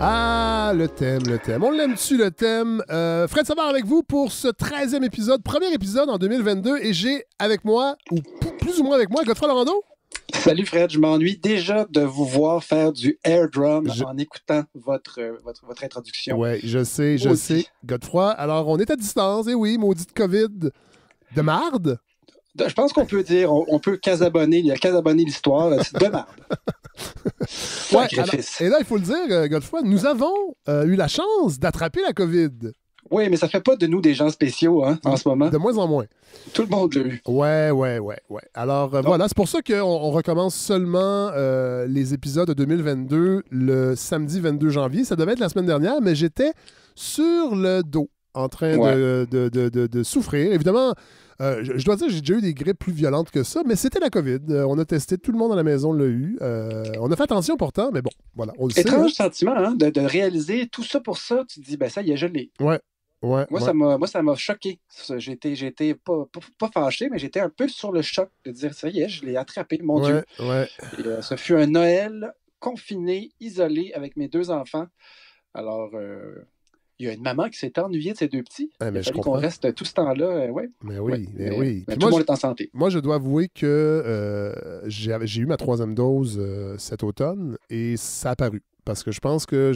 Ah, le thème, le thème. On l'aime-tu, le thème? Fred Savard avec vous pour ce 13e épisode, premier épisode en 2022, et j'ai avec moi, ou plus ou moins avec moi, Godefroy Laurando. Salut Fred, je m'ennuie déjà de vous voir faire du air drum en écoutant votre introduction. Oui, je sais, Godefroy. Alors, on est à distance, et oui, maudite COVID de marde. Je pense qu'on peut dire, on peut casabonner l'histoire, là, c'est de marde. Ouais, alors, et là, il faut le dire, Godefroy, nous avons eu la chance d'attraper la COVID. Oui, mais ça fait pas de nous des gens spéciaux en ce moment. De moins en moins. Tout le monde l'a eu. Ouais. Alors, voilà, c'est pour ça qu'on recommence seulement les épisodes de 2022 le samedi 22 janvier. Ça devait être la semaine dernière, mais j'étais sur le dos en train de souffrir. Évidemment, je dois dire que j'ai déjà eu des grippes plus violentes que ça, mais c'était la COVID. On a testé, tout le monde à la maison l'a eu. On a fait attention pourtant, mais bon, voilà, on le sait. Étrange sentiment de réaliser tout ça pour ça. Tu te dis, ben ça y est, je l'ai. Ouais. Moi, ça m'a choqué. J'étais pas fâché, mais j'étais un peu sur le choc de dire, ça y est, je l'ai attrapé, mon Dieu. Et, ce fut un Noël confiné, isolé, avec mes 2 enfants. Alors, il y a une maman qui s'est ennuyée de ses 2 petits. Il a fallu qu'on reste tout ce temps-là. Mais oui. Mais tout le monde est en santé. Moi, je dois avouer que j'ai eu ma 3e dose cet automne et ça a paru. Parce que je pense que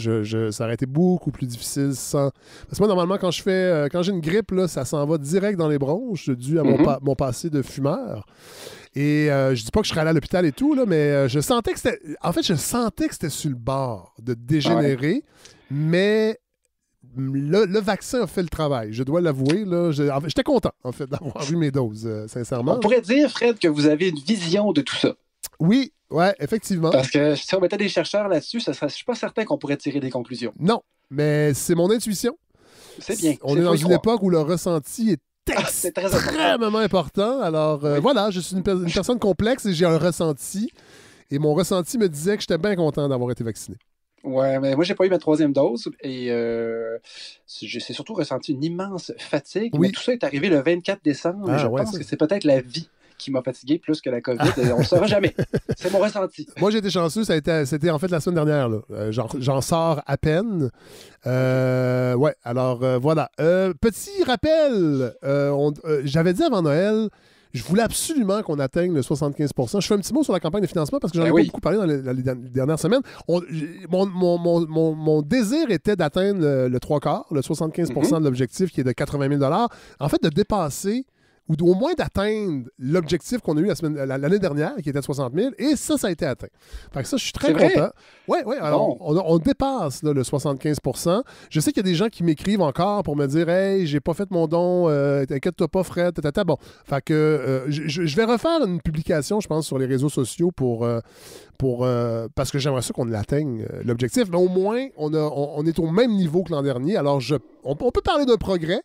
ça aurait été beaucoup plus difficile sans... Parce que moi, normalement, quand j'ai une grippe, là, ça s'en va direct dans les bronches, dû à mon passé de fumeur. Et je dis pas que je serais allé à l'hôpital et tout, là, mais je sentais que c'était... En fait, je sentais que c'était sur le bord de dégénérer, mais... Le vaccin a fait le travail, je dois l'avouer. J'étais content, en fait, d'avoir eu mes doses, sincèrement. On pourrait dire, Fred, que vous avez une vision de tout ça. Oui, effectivement. Parce que si on mettait des chercheurs là-dessus, je ne suis pas certain qu'on pourrait tirer des conclusions. Non, mais c'est mon intuition. C'est bien. On est dans une époque où le ressenti est extrêmement important. Alors, voilà, je suis une personne complexe et j'ai un ressenti. Et mon ressenti me disait que j'étais bien content d'avoir été vacciné. Ouais, mais moi, j'ai pas eu ma 3e dose et j'ai surtout ressenti une immense fatigue. Oui. Mais tout ça est arrivé le 24 décembre. Je pense que c'est peut-être la vie qui m'a fatigué plus que la COVID. On ne le saura jamais. C'est mon ressenti. Moi, j'ai été chanceux. C'était en fait la semaine dernière. J'en sors à peine. Alors voilà. Petit rappel. J'avais dit avant Noël... Je voulais absolument qu'on atteigne le 75%. Je fais un petit mot sur la campagne de financement parce que j'en ai pas beaucoup parlé dans les dernières semaines. Mon désir était d'atteindre le 3/4, le 75% de l'objectif qui est de 80 000 $. En fait, de dépasser ou au moins d'atteindre l'objectif qu'on a eu l'année dernière, qui était de 60 000, et ça a été atteint. Fait que ça, je suis très content. Oui, alors on dépasse là, le 75%. Je sais qu'il y a des gens qui m'écrivent encore pour me dire « Hey, j'ai pas fait mon don, t'inquiète-toi pas, Fred. » Bon, fait que je vais refaire une publication, je pense, sur les réseaux sociaux parce que j'aimerais ça qu'on atteigne l'objectif. Mais au moins, on est au même niveau que l'an dernier. Alors, on peut parler d'un progrès.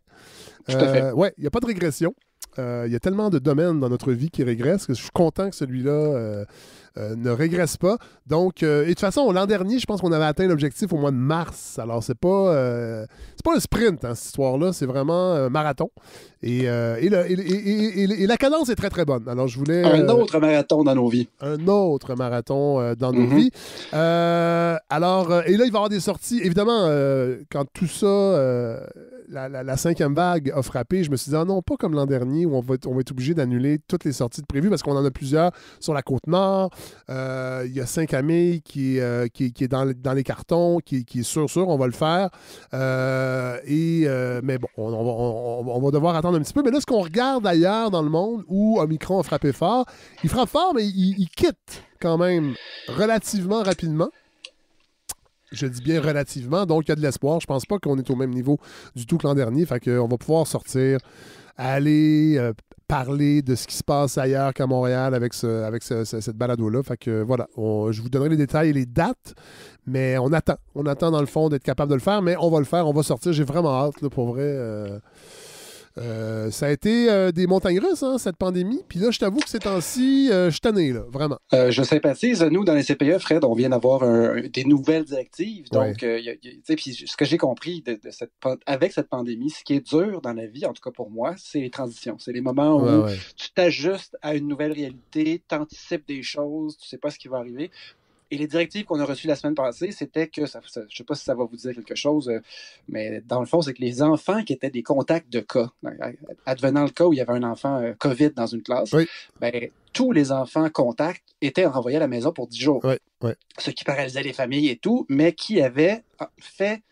Tout à fait. Oui, il n'y a pas de régression. Il y a tellement de domaines dans notre vie qui régressent que je suis content que celui-là ne régresse pas. Donc, et de toute façon, l'an dernier, je pense qu'on avait atteint l'objectif au mois de mars. Alors, c'est pas un sprint, cette histoire-là. C'est vraiment un marathon. Et la cadence est très, très bonne. Alors, je voulais... Un autre marathon dans nos vies. Un autre marathon dans nos vies. Alors, et là, il va y avoir des sorties. Évidemment, quand tout ça... La 5e vague a frappé, je me suis dit, non, pas comme l'an dernier où on va être obligé d'annuler toutes les sorties de prévues parce qu'on en a plusieurs sur la Côte-Nord. Il y a Saint-Camille qui est dans les cartons, qui est sûr, on va le faire. Mais bon, on va devoir attendre un petit peu. Mais là, ce qu'on regarde ailleurs dans le monde où Omicron a frappé fort, il frappe fort, mais il quitte quand même relativement rapidement. Je dis bien relativement, donc il y a de l'espoir. Je pense pas qu'on est au même niveau du tout que l'an dernier. Fait qu'on va pouvoir sortir, aller parler de ce qui se passe ailleurs qu'à Montréal avec cette balado-là. Fait que voilà, je vous donnerai les détails et les dates, mais on attend. On attend dans le fond d'être capable de le faire, mais on va le faire, on va sortir. J'ai vraiment hâte, là, pour vrai. Ça a été des montagnes russes, cette pandémie. Puis là, je t'avoue que ces temps-ci, je suis tanné, là, vraiment. Je sympathise. Nous, dans les CPE, Fred, on vient d'avoir des nouvelles directives. Donc, puis ce que j'ai compris avec cette pandémie, ce qui est dur dans la vie, en tout cas pour moi, c'est les transitions. C'est les moments où tu t'ajustes à une nouvelle réalité, tu anticipes des choses, tu sais pas ce qui va arriver. Et les directives qu'on a reçues la semaine passée, c'était que, je ne sais pas si ça va vous dire quelque chose, mais dans le fond, c'est que les enfants qui étaient des contacts de cas, advenant le cas où il y avait un enfant COVID dans une classe, ben, tous les enfants contacts étaient renvoyés à la maison pour 10 jours. Ce qui paralysait les familles et tout, mais qui avait fait...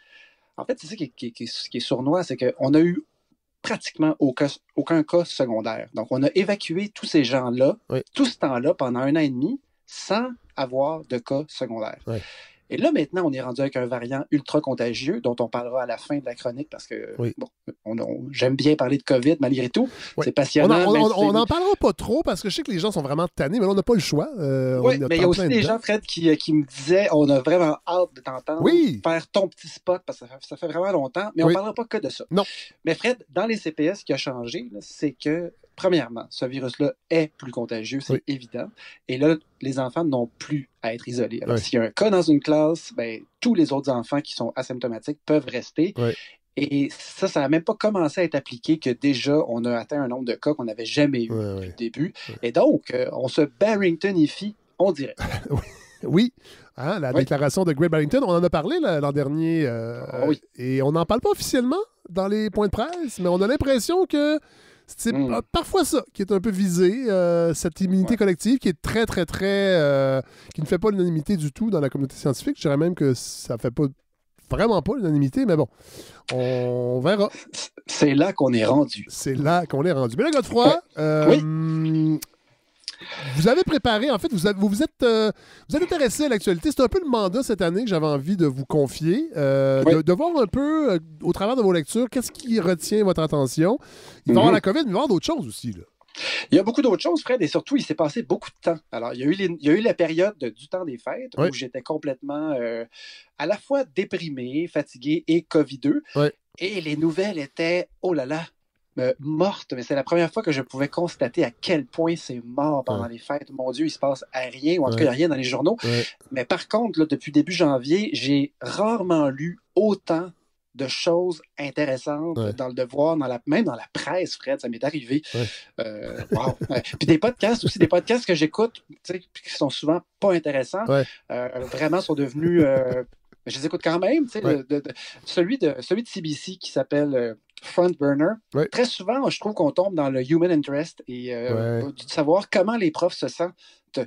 En fait, c'est ça qui est sournois, c'est qu'on a eu pratiquement aucun cas secondaire. Donc, on a évacué tous ces gens-là, tout ce temps-là, pendant 1 an et demi, sans avoir de cas secondaires. Et là, maintenant, on est rendu avec un variant ultra contagieux, dont on parlera à la fin de la chronique, parce que j'aime bien parler de COVID, malgré tout. C'est passionnant. On n'en parlera pas trop, parce que je sais que les gens sont vraiment tannés, mais là, on n'a pas le choix. Oui, mais il y a aussi des gens, Fred, qui me disaient, on a vraiment hâte de t'entendre faire ton petit spot, parce que ça fait vraiment longtemps, mais on ne parlera pas que de ça. Non. Mais Fred, dans les CPS, ce qui a changé, c'est que premièrement, ce virus-là est plus contagieux, c'est évident. Et là, les enfants n'ont plus à être isolés. Alors, s'il y a un cas dans une classe, ben, tous les autres enfants qui sont asymptomatiques peuvent rester. Et ça n'a même pas commencé à être appliqué que déjà, on a atteint un nombre de cas qu'on n'avait jamais eu depuis le début. Et donc, on se Barringtonifie, on dirait. Oui. Hein, la déclaration de Greg Barrington, on en a parlé l'an dernier. Et on n'en parle pas officiellement dans les points de presse, mais on a l'impression que c'est parfois ça qui est un peu visé, cette immunité collective qui est très, très, très... qui ne fait pas l'unanimité du tout dans la communauté scientifique. Je dirais même que ça ne fait pas vraiment pas l'unanimité, mais bon, on verra. C'est là qu'on est rendu. C'est là qu'on est rendu. Mais là, Godefroy, vous avez préparé, en fait, vous êtes intéressé à l'actualité. C'est un peu le mandat cette année que j'avais envie de vous confier, de voir un peu, au travers de vos lectures, qu'est-ce qui retient votre attention. Il va y avoir la COVID, mais il va y avoir d'autres choses aussi, là. Il y a beaucoup d'autres choses, Fred, et surtout, il s'est passé beaucoup de temps. Alors, il y a eu la période du temps des fêtes où j'étais complètement à la fois déprimé, fatigué et covideux. Et les nouvelles étaient, oh là là, mortes. Mais c'est la première fois que je pouvais constater à quel point c'est mort pendant les fêtes. Mon Dieu, il se passe rien, ou en tout cas, il n'y a rien dans les journaux. Mais par contre, là, depuis début janvier, j'ai rarement lu autant de choses intéressantes dans le Devoir, même dans la presse, Fred, ça m'est arrivé. Wow. Puis des podcasts aussi, des podcasts que j'écoute, qui sont souvent pas intéressants, vraiment sont devenus... je les écoute quand même, celui de CBC qui s'appelle Front Burner. Très souvent, je trouve qu'on tombe dans le human interest et de savoir comment les profs se sentent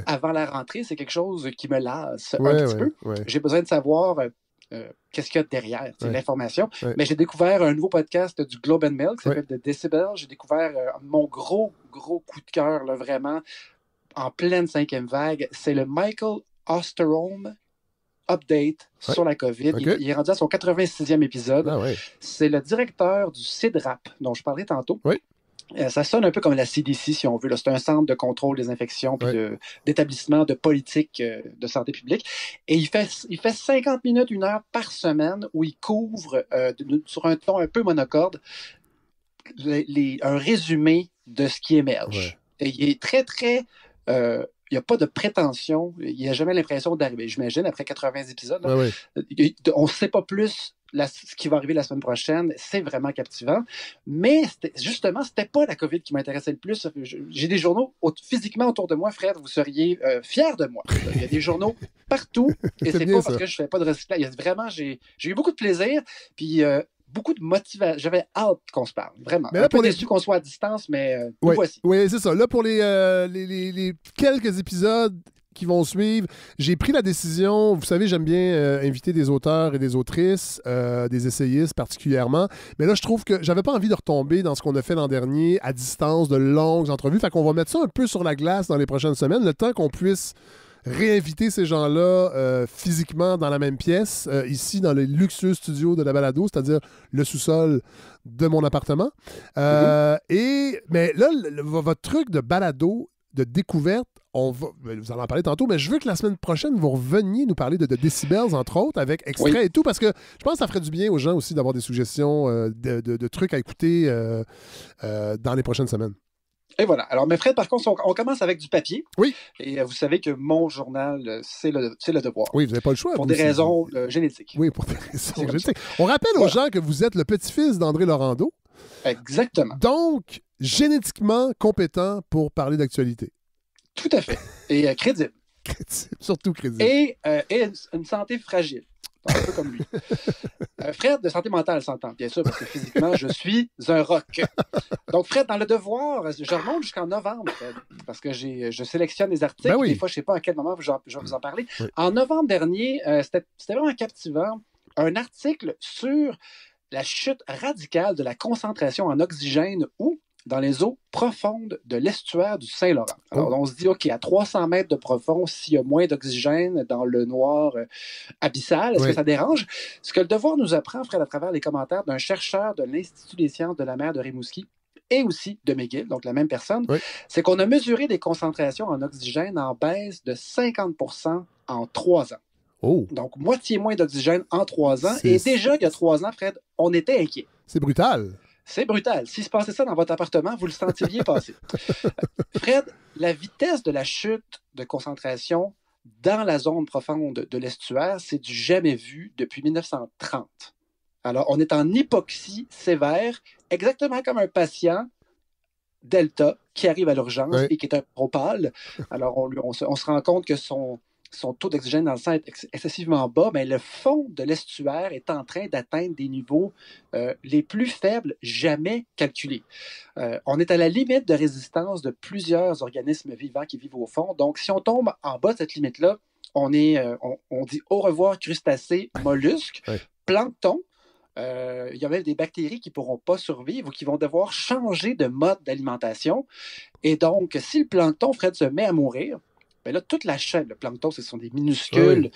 avant la rentrée, c'est quelque chose qui me lasse un petit peu. J'ai besoin de savoir... qu'est-ce qu'il y a derrière l'information. Mais j'ai découvert un nouveau podcast du Globe and Mail qui s'appelle The Decibel. J'ai découvert mon gros coup de cœur, là, vraiment, en pleine 5e vague. C'est le Michael Osterholm Update sur la COVID. Il est rendu à son 86e épisode. C'est le directeur du CIDRAP, dont je parlais tantôt. Ça sonne un peu comme la CDC, si on veut. C'est un centre de contrôle des infections puis d'établissement de politique de santé publique. Et il fait 50 minutes, 1 heure par semaine où il couvre, sur un ton un peu monocorde, un résumé de ce qui émerge. Et il est très, très... il n'y a pas de prétention. Il n'a jamais l'impression d'arriver. J'imagine, après 80 épisodes, on ne sait pas plus ce qui va arriver la semaine prochaine. C'est vraiment captivant. Mais justement, c'était pas la COVID qui m'intéressait le plus. J'ai des journaux physiquement autour de moi, Fred, vous seriez fiers de moi. Il y a des journaux partout. Et c'est pas parce que je fais pas de recyclage. J'ai eu beaucoup de plaisir. Puis... beaucoup de motivation. J'avais hâte qu'on se parle, vraiment. Mais là, un peu déçu qu'on soit à distance, mais nous voici. Oui, c'est ça. Là, pour les quelques épisodes qui vont suivre, j'ai pris la décision, vous savez, j'aime bien inviter des auteurs et des autrices, des essayistes particulièrement, mais là, je trouve que j'avais pas envie de retomber dans ce qu'on a fait l'an dernier, à distance, de longues entrevues. Fait qu'on va mettre ça un peu sur la glace dans les prochaines semaines, le temps qu'on puisse réinviter ces gens-là physiquement dans la même pièce, ici dans les luxueux studios de la balado, c'est-à-dire le sous-sol de mon appartement. Mais là, votre truc de balado, de découverte, vous allez en parler tantôt, mais je veux que la semaine prochaine, vous reveniez nous parler de Decibels, entre autres, avec extraits et tout, parce que je pense que ça ferait du bien aux gens aussi d'avoir des suggestions de trucs à écouter dans les prochaines semaines. Et voilà. Alors, mais Fred, par contre, on commence avec du papier. Oui. Et vous savez que mon journal, c'est le Devoir. Oui, vous n'avez pas le choix. Pour des raisons génétiques. Oui, pour des raisons génétiques. On rappelle aux gens que vous êtes le petit-fils d'André Laurando. Exactement. Donc, génétiquement compétent pour parler d'actualité. Tout à fait. Et crédible. Crédible, surtout crédible. Et une santé fragile. Un peu comme lui. Fred, de santé mentale, s'entend, bien sûr, parce que physiquement, je suis un roc. Donc, Fred, dans Le Devoir, je remonte jusqu'en novembre, Fred, parce que je sélectionne les articles. Ben oui. Des fois, je ne sais pas à quel moment je vais vous en parler. Oui. En novembre dernier, c'était vraiment captivant. Un article sur la chute radicale de la concentration en oxygène où dans les eaux profondes de l'estuaire du Saint-Laurent. Alors, on se dit, OK, à 300 mètres de profond, s'il y a moins d'oxygène dans le noir abyssal, est-ce que ça dérange? Ce que Le Devoir nous apprend, Fred, à travers les commentaires d'un chercheur de l'Institut des sciences de la mer de Rimouski et aussi de McGill, donc la même personne, c'est qu'on a mesuré des concentrations en oxygène en baisse de 50% en 3 ans. Donc, moitié moins d'oxygène en 3 ans. Et déjà, il y a 3 ans, Fred, on était inquiets. C'est brutal. C'est brutal. S'il se passait ça dans votre appartement, vous le sentiriez passer. Fred, la vitesse de la chute de concentration dans la zone profonde de l'estuaire, c'est du jamais vu depuis 1930. Alors, on est en hypoxie sévère, exactement comme un patient Delta qui arrive à l'urgence et qui est un propal. Alors, on se rend compte que son taux d'oxygène dans le sang est excessivement bas, mais le fond de l'estuaire est en train d'atteindre des niveaux les plus faibles jamais calculés. On est à la limite de résistance de plusieurs organismes vivants qui vivent au fond. Donc, si on tombe en bas de cette limite-là, on dit au revoir crustacés, mollusques, plancton. Il y a même des bactéries qui ne pourront pas survivre ou qui vont devoir changer de mode d'alimentation. Et donc, si le plancton, Fred, se met à mourir, bien là, toute la chaîne, le plancton, ce sont des minuscules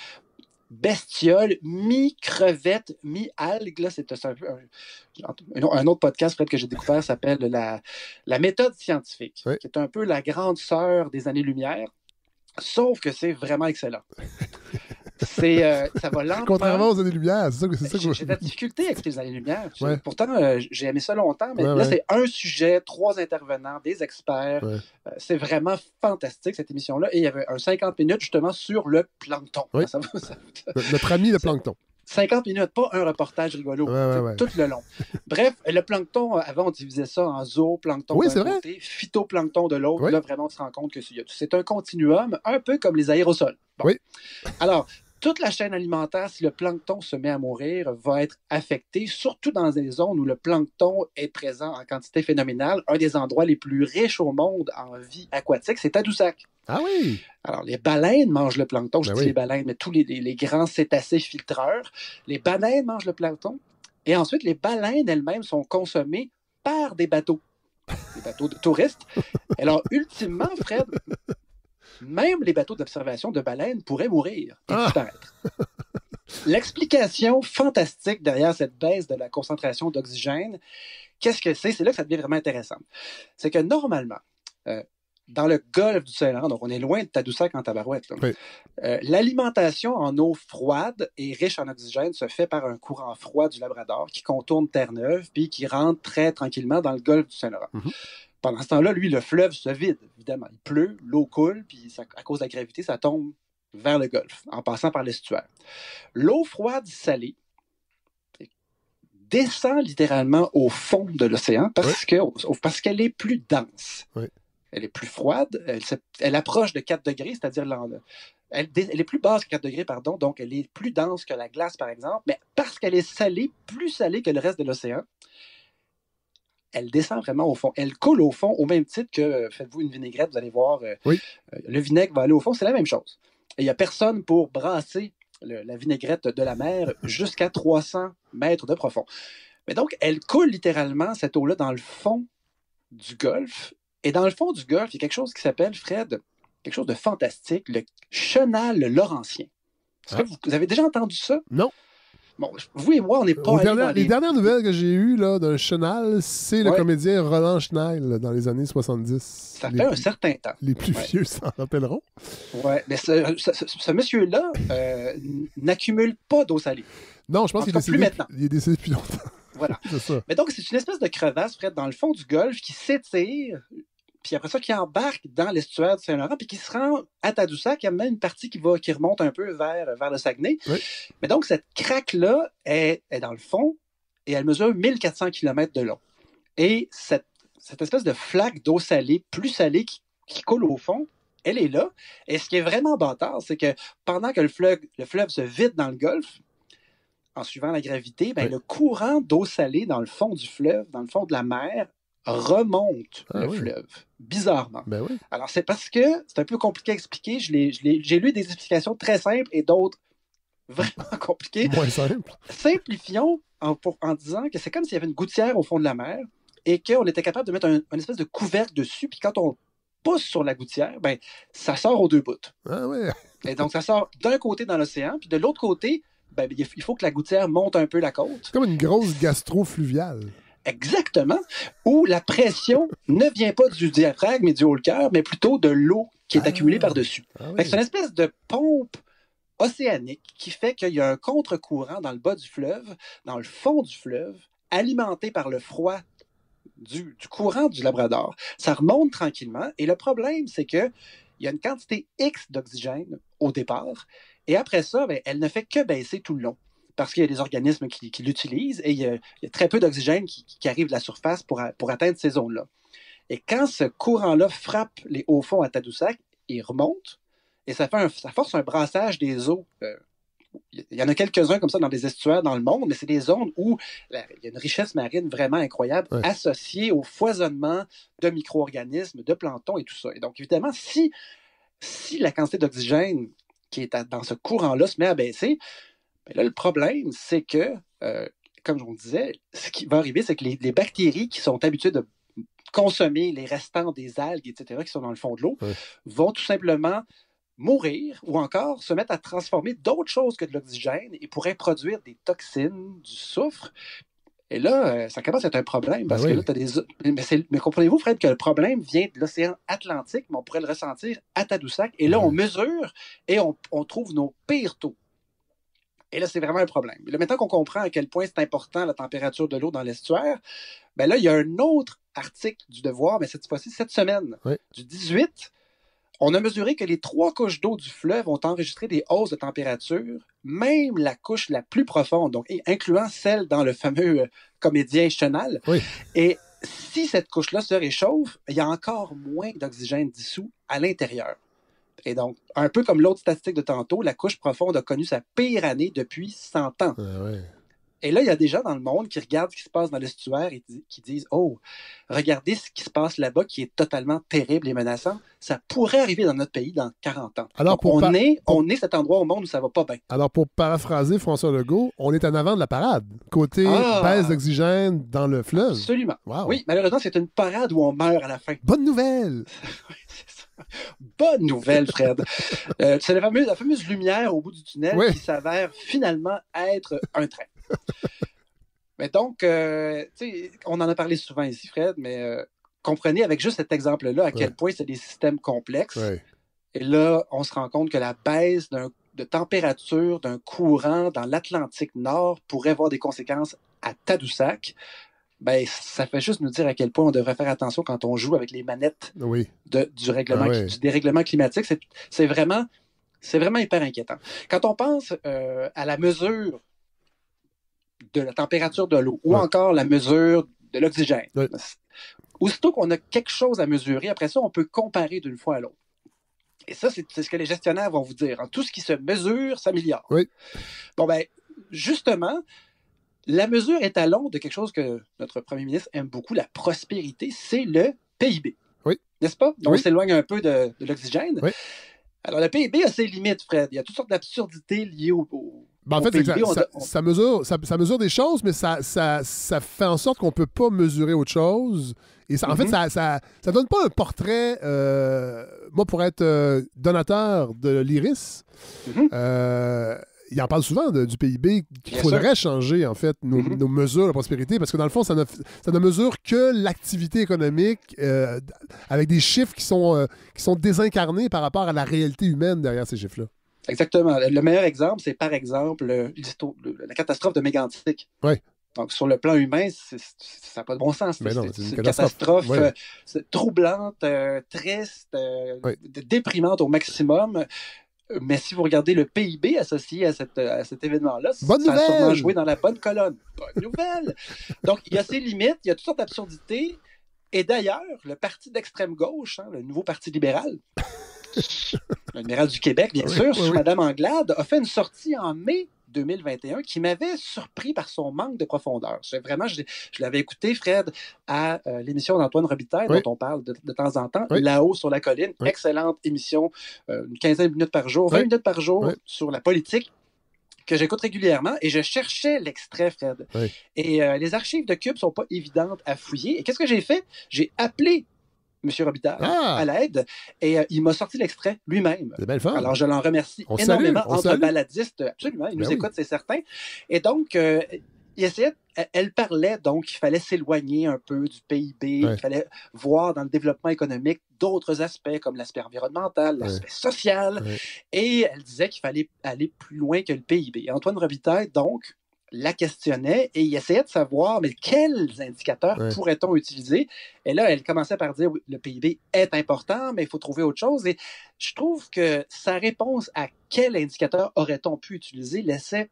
bestioles, mi-crevettes, mi-algues. Là, c'est un autre podcast, Fred, que j'ai découvert, s'appelle la méthode scientifique, qui est un peu la grande sœur des années-lumière, sauf que c'est vraiment excellent. Ça va lentement. Contrairement aux années-lumière, c'est ça que j'ai de la difficulté avec les années-lumière. Pourtant, j'ai aimé ça longtemps, mais là, c'est un sujet, 3 intervenants, des experts. C'est vraiment fantastique, cette émission-là. Et il y avait un 50 minutes, justement, sur le plancton. Notre ami le plancton. 50 minutes, pas un reportage rigolo, tout le long. Bref, le plancton, avant, on divisait ça en zooplancton d'un côté, phytoplancton de l'autre. Là, vraiment, on se rend compte que c'est un continuum, un peu comme les aérosols. Bon. Alors, toute la chaîne alimentaire, si le plancton se met à mourir, va être affectée, surtout dans des zones où le plancton est présent en quantité phénoménale. Un des endroits les plus riches au monde en vie aquatique, c'est Tadoussac. Ah oui! Alors, les baleines mangent le plancton. Je dis les baleines, mais tous les grands cétacés filtreurs. Les baleines mangent le plancton. Et ensuite, les baleines elles-mêmes sont consommées par des bateaux de touristes. Alors, ultimement, Fred, même les bateaux d'observation de baleines pourraient mourir et disparaître. L'explication fantastique derrière cette baisse de la concentration d'oxygène, qu'est-ce que c'est? C'est là que ça devient vraiment intéressant. C'est que normalement, dans le golfe du Saint-Laurent, donc on est loin de Tadoussac en tabarouette, l'alimentation en eau froide et riche en oxygène se fait par un courant froid du Labrador qui contourne Terre-Neuve puis qui rentre très tranquillement dans le golfe du Saint-Laurent. Pendant ce temps-là, lui, le fleuve se vide, évidemment. Il pleut, l'eau coule, puis à cause de la gravité, ça tombe vers le golfe, en passant par l'estuaire. L'eau froide salée descend littéralement au fond de l'océan parce qu'elle est plus dense. Elle est plus froide, elle approche de 4 degrés, c'est-à-dire elle est plus basse que 4 degrés, pardon, donc elle est plus dense que la glace, par exemple, mais parce qu'elle est salée, plus salée que le reste de l'océan, elle descend vraiment au fond. Elle coule au fond au même titre que, faites-vous une vinaigrette, vous allez voir, le vinaigre va aller au fond, c'est la même chose. Et il n'y a personne pour brasser la vinaigrette de la mer jusqu'à 300 mètres de profond. Mais donc, elle coule littéralement, cette eau-là, dans le fond du golfe. Et dans le fond du golfe, il y a quelque chose qui s'appelle, Fred, quelque chose de fantastique, le chenal laurentien. Est-ce que vous avez déjà entendu ça? Non. Bon, vous et moi, on n'est pas les dernières nouvelles que j'ai eues d'un chenal, c'est le comédien Roland Schneill dans les années 70. Ça fait un certain temps. Les plus vieux s'en rappelleront. Oui, mais ce monsieur-là n'accumule pas d'eau salée. Non, je pense qu'il est décédé depuis longtemps. Voilà. Mais donc, c'est une espèce de crevasse, Fred, dans le fond du golfe qui s'étire, puis après ça, qui embarque dans l'estuaire du Saint-Laurent, puis qui se rend à Tadoussac. Il y a même une partie qui remonte un peu vers le Saguenay. Mais donc, cette craque-là est dans le fond et elle mesure 1400 km de long. Et cette espèce de flaque d'eau salée, plus salée, qui coule au fond, elle est là. Et ce qui est vraiment bâtard, c'est que pendant que le fleuve se vide dans le golfe, en suivant la gravité, le courant d'eau salée dans le fond du fleuve, dans le fond de la mer, remonte le fleuve, bizarrement. Oui. Alors, c'est parce que c'est un peu compliqué à expliquer. J'ai lu des explications très simples et d'autres vraiment compliquées. Moins simple. Simplifions en disant que c'est comme s'il y avait une gouttière au fond de la mer et qu'on était capable de mettre une espèce de couvercle dessus, puis quand on pousse sur la gouttière, ça sort aux deux bouts. Ah ouais. Et donc, ça sort d'un côté dans l'océan, puis de l'autre côté, il faut que la gouttière monte un peu la côte. C'est comme une grosse gastro-fluviale. Exactement. Où la pression ne vient pas du diaphragme et du haut le cœur, mais plutôt de l'eau qui est accumulée par-dessus. C'est une espèce de pompe océanique qui fait qu'il y a un contre-courant dans le bas du fleuve, dans le fond du fleuve, alimenté par le froid du courant du Labrador. Ça remonte tranquillement. Et le problème, c'est qu'il y a une quantité X d'oxygène au départ. Et après ça, elle ne fait que baisser tout le long. Parce qu'il y a des organismes qui l'utilisent et il y a très peu d'oxygène qui arrive de la surface pour atteindre ces zones-là. Et quand ce courant-là frappe les hauts fonds à Tadoussac, il remonte et ça force un brassage des eaux. Il y en a quelques-uns comme ça dans des estuaires dans le monde, mais c'est des zones où il y a une richesse marine vraiment incroyable associée au foisonnement de micro-organismes, de plancton et tout ça. Et donc, évidemment, si la quantité d'oxygène qui est dans ce courant-là se met à baisser, là, le problème, c'est que, comme je vous disais, ce qui va arriver, c'est que les bactéries qui sont habituées de consommer les restants des algues, etc., qui sont dans le fond de l'eau, vont tout simplement mourir ou encore se mettre à transformer d'autres choses que de l'oxygène et pourraient produire des toxines, du soufre. Et là, ça commence à être un problème parce que là, tu as mais comprenez-vous, Fred, que le problème vient de l'océan Atlantique, mais on pourrait le ressentir à Tadoussac. Et là, on mesure et on trouve nos pires taux. Et là, c'est vraiment un problème. Là, maintenant qu'on comprend à quel point c'est important la température de l'eau dans l'estuaire, là, il y a un autre article du Devoir, mais cette fois-ci, cette semaine, du 18, on a mesuré que les 3 couches d'eau du fleuve ont enregistré des hausses de température, même la couche la plus profonde, donc incluant celle dans le fameux comédien Chenal. Et si cette couche-là se réchauffe, il y a encore moins d'oxygène dissous à l'intérieur. Et donc, un peu comme l'autre statistique de tantôt, la couche profonde a connu sa pire année depuis 100 ans. Et là, il y a des gens dans le monde qui regardent ce qui se passe dans l'estuaire et qui disent « Oh, regardez ce qui se passe là-bas qui est totalement terrible et menaçant. Ça pourrait arriver dans notre pays dans 40 ans. » Alors, on est cet endroit au monde où ça va pas bien. Alors, pour paraphraser François Legault, on est en avant de la parade. Côté baisse d'oxygène dans le fleuve. Absolument. Wow. Oui, malheureusement, c'est une parade où on meurt à la fin. Bonne nouvelle! Bonne nouvelle, Fred. C'est la fameuse lumière au bout du tunnel qui s'avère finalement être un train. Mais donc, on en a parlé souvent ici, Fred, mais comprenez avec juste cet exemple-là à quel point c'est des systèmes complexes. Et là, on se rend compte que la baisse de température d'un courant dans l'Atlantique Nord pourrait avoir des conséquences à Tadoussac. Ça fait juste nous dire à quel point on devrait faire attention quand on joue avec les manettes du dérèglement climatique. C'est vraiment hyper inquiétant. Quand on pense à la mesure de la température de l'eau ou encore la mesure de l'oxygène, aussitôt qu'on a quelque chose à mesurer, après ça, on peut comparer d'une fois à l'autre. Et ça, c'est ce que les gestionnaires vont vous dire. Tout ce qui se mesure s'améliore. Bon, justement, la mesure étalon de quelque chose que notre premier ministre aime beaucoup, la prospérité, c'est le PIB. N'est-ce pas? Donc, on s'éloigne un peu de l'oxygène. Alors, le PIB a ses limites, Fred. Il y a toutes sortes d'absurdités liées au en fait, PIB. Ça mesure des choses, mais ça fait en sorte qu'on ne peut pas mesurer autre chose. Et en fait, ça donne pas un portrait... moi, pour être donateur de l'IRIS, il en parle souvent du PIB qu'il faudrait changer, en fait, nos mesures de prospérité, parce que dans le fond, ça ne mesure que l'activité économique avec des chiffres qui sont désincarnés par rapport à la réalité humaine derrière ces chiffres-là. Exactement. Le meilleur exemple, c'est par exemple la catastrophe de Mégantic. Donc, sur le plan humain, ça n'a pas de bon sens. Mais non, c'est une catastrophe troublante, triste, déprimante au maximum. Mais si vous regardez le PIB associé à cet événement-là, ça a sûrement joué dans la bonne colonne. Bonne nouvelle! Donc, il y a ses limites, il y a toutes sortes d'absurdités. Et d'ailleurs, le parti d'extrême gauche, le nouveau parti libéral, l'amiral du Québec, bien sûr, sous Mme Anglade, a fait une sortie en mai 2021 qui m'avait surpris par son manque de profondeur. Vraiment, je l'avais écouté, Fred, à l'émission d'Antoine Robitaille, dont on parle de temps en temps, Là-haut sur la colline. Excellente émission, une quinzaine de minutes par jour, 20 minutes par jour sur la politique, que j'écoute régulièrement, et je cherchais l'extrait, Fred. Et les archives de Cube sont pas évidentes à fouiller. Et qu'est-ce que j'ai fait? J'ai appelé M. Robitaille à l'aide, et il m'a sorti l'extrait lui-même. C'est belle fun. Alors, je l'en remercie énormément. Entre baladistes, absolument, il nous écoute, c'est certain. Et donc, elle parlait donc qu'il fallait s'éloigner un peu du PIB, il fallait voir dans le développement économique d'autres aspects, comme l'aspect environnemental, l'aspect social, et elle disait qu'il fallait aller plus loin que le PIB. Et Antoine Robitaille, donc, la questionnait et il essayait de savoir, mais quels indicateurs pourrait-on utiliser? Et là, elle commençait par dire, oui, le PIB est important, mais il faut trouver autre chose. Et je trouve que sa réponse à quel indicateur aurait-on pu utiliser laissait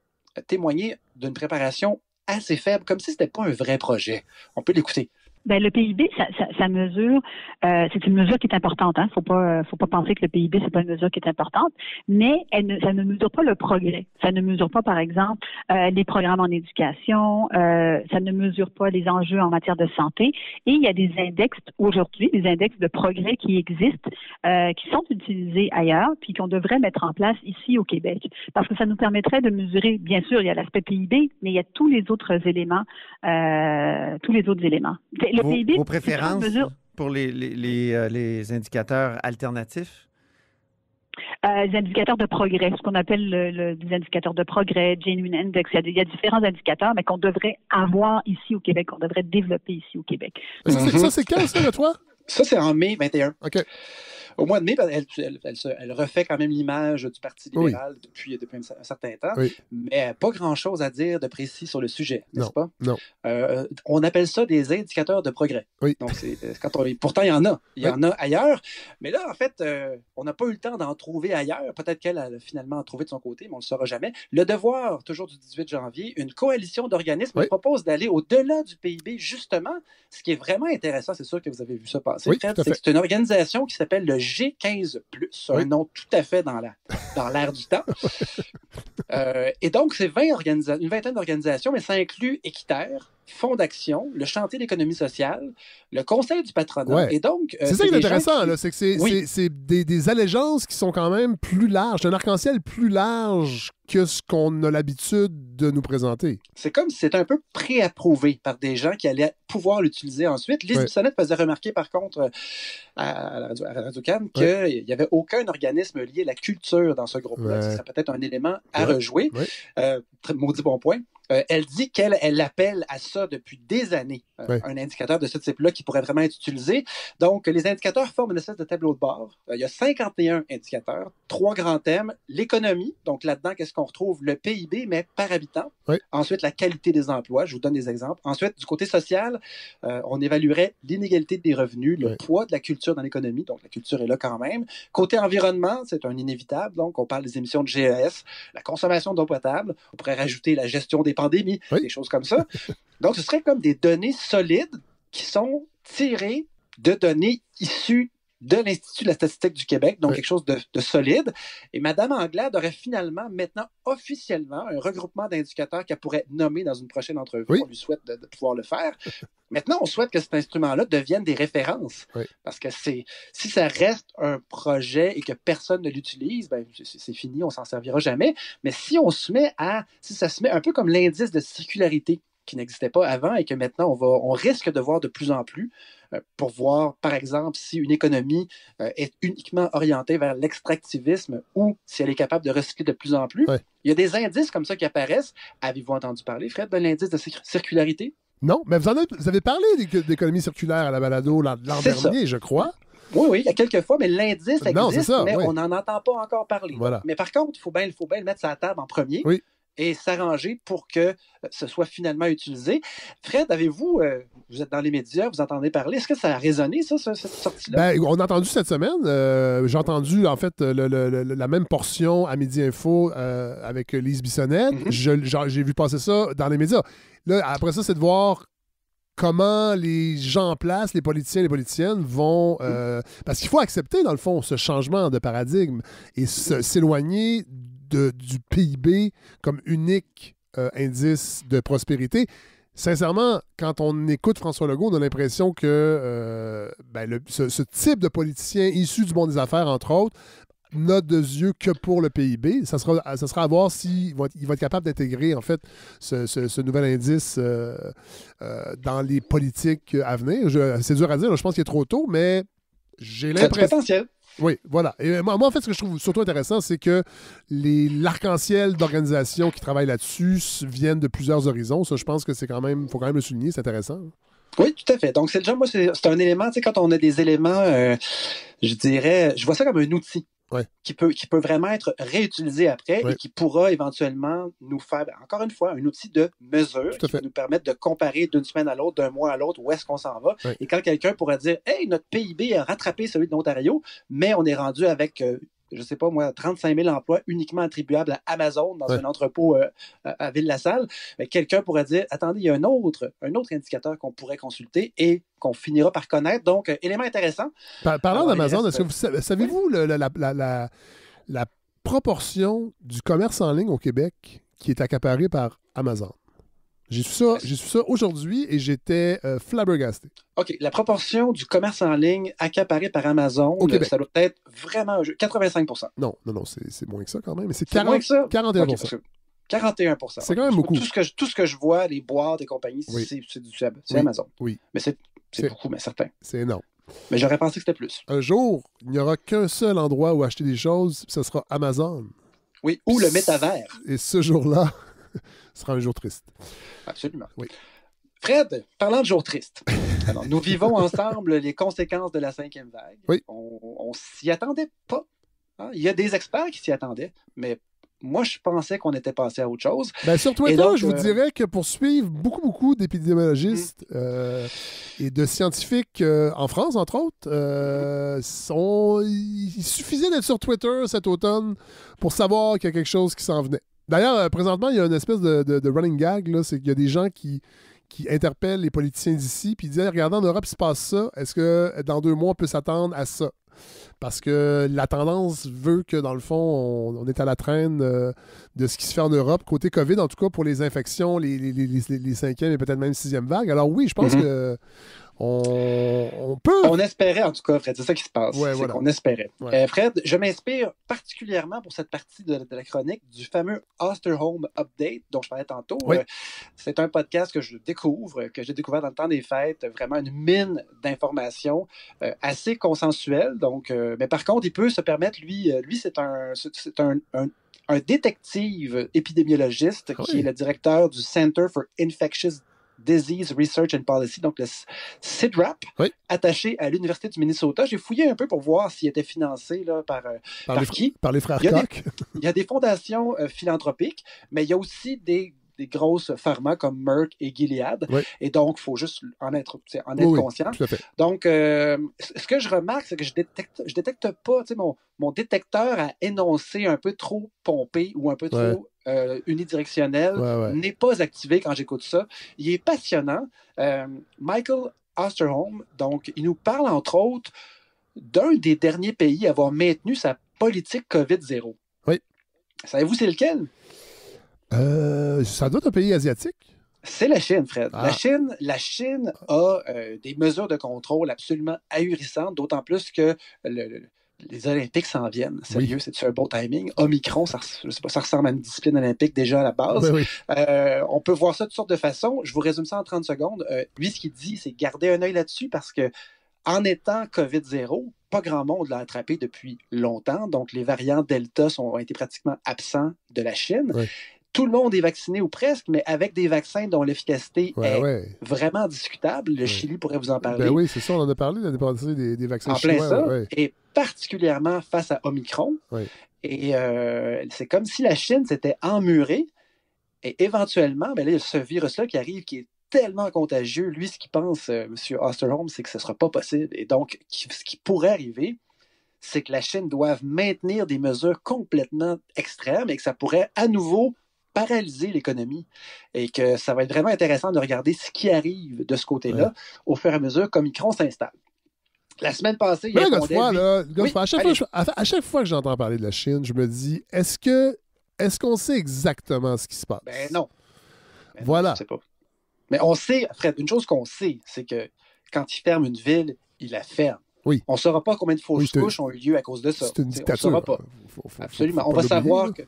témoigner d'une préparation assez faible, comme si ce n'était pas un vrai projet. On peut l'écouter. Ben, le PIB, ça mesure, c'est une mesure qui est importante. Faut pas penser que le PIB, c'est pas une mesure qui est importante, mais ça ne mesure pas le progrès. Ça ne mesure pas, par exemple, les programmes en éducation. Ça ne mesure pas les enjeux en matière de santé. Et il y a des index aujourd'hui, des index de progrès qui existent, qui sont utilisés ailleurs, puis qu'on devrait mettre en place ici au Québec, parce que ça nous permettrait de mesurer. Bien sûr, il y a l'aspect PIB, mais il y a tous les autres éléments, Vos préférences pour les indicateurs alternatifs? Les indicateurs de progrès, ce qu'on appelle des indicateurs de progrès, Genuine Index. Il y a différents indicateurs, mais qu'on devrait avoir ici au Québec, qu'on devrait développer ici au Québec. Ça, c'est quand, ça, toi? Ça, c'est en mai 21. OK. Au mois de mai, elle refait quand même l'image du Parti libéral depuis un certain temps, mais pas grand-chose à dire de précis sur le sujet, n'est-ce pas? Non. On appelle ça des indicateurs de progrès. Oui. Donc, pourtant, il y en a. Il y en a ailleurs, mais là, en fait, on n'a pas eu le temps d'en trouver ailleurs. Peut-être qu'elle a finalement trouvé de son côté, mais on ne le saura jamais. Le Devoir, toujours du 18 janvier, une coalition d'organismes propose d'aller au-delà du PIB, justement. Ce qui est vraiment intéressant, c'est sûr que vous avez vu ça passer, Fred, c'est que c'est une organisation qui s'appelle le G15+, un nom tout à fait dans l'air du temps. Et donc, c'est une vingtaine d'organisations, mais ça inclut Équiterre, Fonds d'action, le Chantier d'économie sociale, le Conseil du patronat. Et donc, c'est ça qui est intéressant, là, c'est que c'est des allégeances qui sont quand même plus larges, un arc-en-ciel plus large que ce qu'on a l'habitude de nous présenter. C'est comme si c'était un peu préapprouvé par des gens qui allaient pouvoir l'utiliser ensuite. Lise Bissonnette faisait remarquer, par contre, à Radio-Can, qu'il n'y avait aucun organisme lié à la culture dans ce groupe-là. Ce serait peut-être un élément à rejouer. Maudit bon point. Elle dit qu'elle appelle à ça depuis des années, un indicateur de ce type-là qui pourrait vraiment être utilisé. Donc, les indicateurs forment une espèce de tableau de bord. Il y a 51 indicateurs, 3 grands thèmes. L'économie, donc là-dedans, qu'est-ce qu'on retrouve? Le PIB, mais par habitant. Ensuite, la qualité des emplois. Je vous donne des exemples. Ensuite, du côté social, on évaluerait l'inégalité des revenus, le poids de la culture dans l'économie. Donc, la culture est là quand même. Côté environnement, c'est un inévitable. Donc, on parle des émissions de GES, la consommation d'eau potable. On pourrait rajouter la gestion des pandémies, des choses comme ça. Donc, ce serait comme des données solides qui sont tirées de données issues de l'Institut de la statistique du Québec, donc quelque chose de solide. Et Mme Anglade aurait finalement, maintenant, officiellement, un regroupement d'indicateurs qu'elle pourrait nommer dans une prochaine entrevue. On lui souhaite de pouvoir le faire. Maintenant, on souhaite que cet instrument-là devienne des références. Parce que si ça reste un projet et que personne ne l'utilise, ben, c'est fini, on s'en servira jamais. Mais si ça se met un peu comme l'indice de circularité qui n'existait pas avant et que maintenant on risque de voir de plus en plus pour voir, par exemple, si une économie est uniquement orientée vers l'extractivisme ou si elle est capable de recycler de plus en plus. Il y a des indices comme ça qui apparaissent. Avez-vous entendu parler, Fred, de l'indice de circularité? Non, mais vous avez parlé d'économie circulaire à la balado l'an dernier, je crois. Oui, il y a quelques fois, mais l'indice existe, mais on n'en entend pas encore parler. Mais par contre, il faut bien le mettre sur la table en premier. Et s'arranger pour que ce soit finalement utilisé. Fred, vous êtes dans les médias, vous entendez parler, est-ce que ça a résonné, ça, cette sortie-là? Ben, on a entendu cette semaine, j'ai entendu, en fait, la même portion à Midi Info avec Lise Bissonnette. J'ai vu passer ça dans les médias. Là, après ça, c'est de voir comment les gens en place, les politiciens et les politiciennes vont... parce qu'il faut accepter, dans le fond, ce changement de paradigme et s'éloigner du PIB comme unique indice de prospérité. Sincèrement, quand on écoute François Legault, on a l'impression que ce type de politicien issu du monde des affaires, entre autres, n'a de yeux que pour le PIB. Ça sera à voir s'il va être capable d'intégrer, en fait, ce nouvel indice dans les politiques à venir. C'est dur à dire, là, je pense qu'il est trop tôt, mais j'ai l'impression... C'est potentiel. Oui, voilà. Et moi, en fait, ce que je trouve surtout intéressant, c'est que l'arc-en-ciel d'organisations qui travaillent là-dessus viennent de plusieurs horizons. Ça, je pense que c'est quand même... faut quand même le souligner, c'est intéressant. Oui, tout à fait. Donc, c'est un élément, tu sais, quand on a des éléments, je vois ça comme un outil. Ouais. Qui peut vraiment être réutilisé après et qui pourra éventuellement nous faire, encore une fois, un outil de mesure qui va nous permettre de comparer d'une semaine à l'autre, d'un mois à l'autre, où est-ce qu'on s'en va. Ouais. Et quand quelqu'un pourra dire « Hey, notre PIB a rattrapé celui de l'Ontario, mais on est rendu avec... je sais pas moi, 35 000 emplois uniquement attribuables à Amazon dans un entrepôt à Ville-la-Salle, quelqu'un pourrait dire, attendez, il y a un autre indicateur qu'on pourrait consulter et qu'on finira par connaître. Donc, élément intéressant. Parlant d'Amazon, est-ce que savez-vous la proportion du commerce en ligne au Québec qui est accaparée par Amazon? J'ai su ça aujourd'hui et j'étais flabbergasté. OK. La proportion du commerce en ligne accaparé par Amazon, ça doit être vraiment 85 %. Non, c'est moins que ça quand même. Mais c'est moins que ça? 41 okay, 41 %. C'est quand même beaucoup. Tout ce que je vois, les boîtes des compagnies, c'est Amazon. Oui. Mais c'est beaucoup, mais certain. C'est énorme. Mais j'aurais pensé que c'était plus. Un jour, il n'y aura qu'un seul endroit où acheter des choses, ce sera Amazon. Oui, ou le métavers. Et ce jour-là... ce sera un jour triste. Absolument. Oui. Fred, parlant de jour triste, alors, nous vivons ensemble les conséquences de la 5e vague. Oui. On s'y attendait pas. Hein? Il y a des experts qui s'y attendaient, mais moi, je pensais qu'on était passé à autre chose. Ben, sur Twitter, donc, je vous dirais que pour suivre beaucoup d'épidémiologistes et de scientifiques en France, entre autres, il suffisait d'être sur Twitter cet automne pour savoir qu'il y a quelque chose qui s'en venait. D'ailleurs, présentement, il y a une espèce de running gag, là, c'est qu'il y a des gens qui interpellent les politiciens d'ici puis ils disent « Regardez, en Europe, il se passe ça. Est-ce que dans 2 mois, on peut s'attendre à ça? » Parce que la tendance veut que, dans le fond, on est à la traîne de ce qui se fait en Europe, côté COVID, en tout cas pour les infections, les 5e et peut-être même 6e vagues. Alors oui, je pense que on peut... On espérait, en tout cas, Fred. C'est ça qui se passe. Ouais, voilà. On espérait. Ouais. Fred, je m'inspire particulièrement pour cette partie de la chronique du fameux Osterholm Update dont je parlais tantôt. Oui. C'est un podcast que j'ai découvert dans le temps des fêtes. Vraiment une mine d'informations assez consensuelle. Donc, mais par contre, il peut se permettre, lui c'est un détective épidémiologiste qui est le directeur du Center for Infectious Disease Research and Policy, donc le CIDRAP, attaché à l'Université du Minnesota. J'ai fouillé un peu pour voir s'il était financé là, par qui? Par les frères Koch. Il y a des fondations philanthropiques, mais il y a aussi des grosses pharma comme Merck et Gilead. Oui. Et donc, il faut juste en être conscient. Tout à fait. Donc, ce que je remarque, c'est que je détecte pas, mon détecteur à énoncer un peu trop pompé ou un peu trop unidirectionnel n'est pas activé quand j'écoute ça. Il est passionnant. Michael Osterholm, donc, il nous parle, entre autres, d'un des derniers pays à avoir maintenu sa politique COVID-0. Oui. Savez-vous c'est lequel? Ça doit être un pays asiatique. C'est la Chine, Fred. Ah. La Chine a des mesures de contrôle absolument ahurissantes, d'autant plus que les Olympiques s'en viennent. Sérieux, c'est un bon timing. Omicron, ça ressemble à une discipline olympique déjà à la base. Oui. On peut voir ça de toutes sortes de façons. Je vous résume ça en 30 secondes. Lui, ce qu'il dit, c'est garder un œil là-dessus parce que en étant COVID-0, pas grand monde l'a attrapé depuis longtemps. Donc, les variants Delta ont été pratiquement absents de la Chine. Oui. Tout le monde est vacciné ou presque, mais avec des vaccins dont l'efficacité est vraiment discutable. Le Chili pourrait vous en parler. Ben oui, c'est ça, on en a parlé l'année passée des vaccins chinois. En plein ça, et particulièrement face à Omicron. Oui. Et c'est comme si la Chine s'était emmurée et éventuellement, ben là, ce virus-là qui arrive, qui est tellement contagieux, lui, ce qu'il pense, M. Osterholm, c'est que ce ne sera pas possible. Et donc, ce qui pourrait arriver, c'est que la Chine doive maintenir des mesures complètement extrêmes et que ça pourrait à nouveau paralyser l'économie et que ça va être vraiment intéressant de regarder ce qui arrive de ce côté-là au fur et à mesure qu'Omicron s'installe. La semaine passée, il répondait... à chaque fois que j'entends parler de la Chine, je me dis, est-ce qu'on sait exactement ce qui se passe? Ben non. Voilà. Non, je sais pas. Mais on sait, Fred, une chose qu'on sait, c'est que quand il ferme une ville, il la ferme. Oui. On ne saura pas combien de fausses couches ont eu lieu à cause de ça. C'est une dictature. On ne saura pas. Absolument. On va savoir que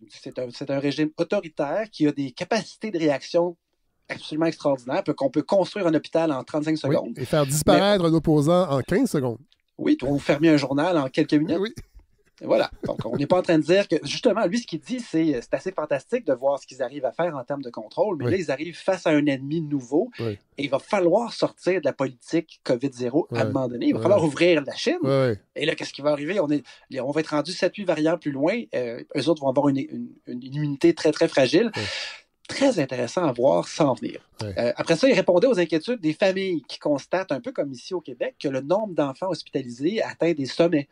c'est un régime autoritaire qui a des capacités de réaction absolument extraordinaires, qu'on peut construire un hôpital en 35 secondes. Et faire disparaître un opposant en 15 secondes. Oui, ou fermer un journal en quelques minutes. Oui. Et voilà. Donc, on n'est pas en train de dire que, justement, lui, ce qu'il dit, c'est assez fantastique de voir ce qu'ils arrivent à faire en termes de contrôle, mais là, ils arrivent face à un ennemi nouveau et il va falloir sortir de la politique COVID-0 à un moment donné. Il va falloir ouvrir la Chine. Et là, qu'est-ce qui va arriver? On va être rendu 7-8 variants plus loin. Eux autres vont avoir une immunité très, très fragile. Très intéressant à voir s'en venir. Après ça, il répondait aux inquiétudes des familles qui constatent, un peu comme ici au Québec, que le nombre d'enfants hospitalisés atteint des sommets.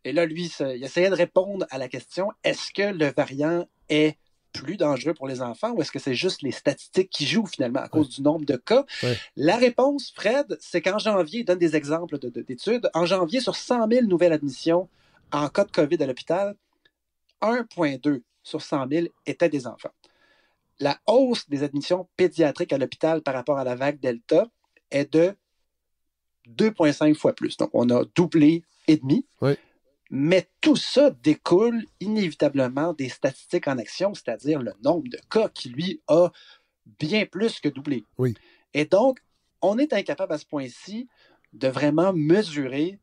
Et là, lui, il essayait de répondre à la question, est-ce que le variant est plus dangereux pour les enfants ou est-ce que c'est juste les statistiques qui jouent finalement à cause du nombre de cas? La réponse, Fred, c'est qu'en janvier, il donne des exemples d'études, en janvier, sur 100 000 nouvelles admissions en cas de COVID à l'hôpital, 1,2 sur 100 000 étaient des enfants. La hausse des admissions pédiatriques à l'hôpital par rapport à la vague Delta est de 2,5 fois plus. Donc, on a doublé et demi. Mais tout ça découle inévitablement des statistiques en action, c'est-à-dire le nombre de cas qui, lui, a bien plus que doublé. Et donc, on est incapable à ce point-ci de vraiment mesurer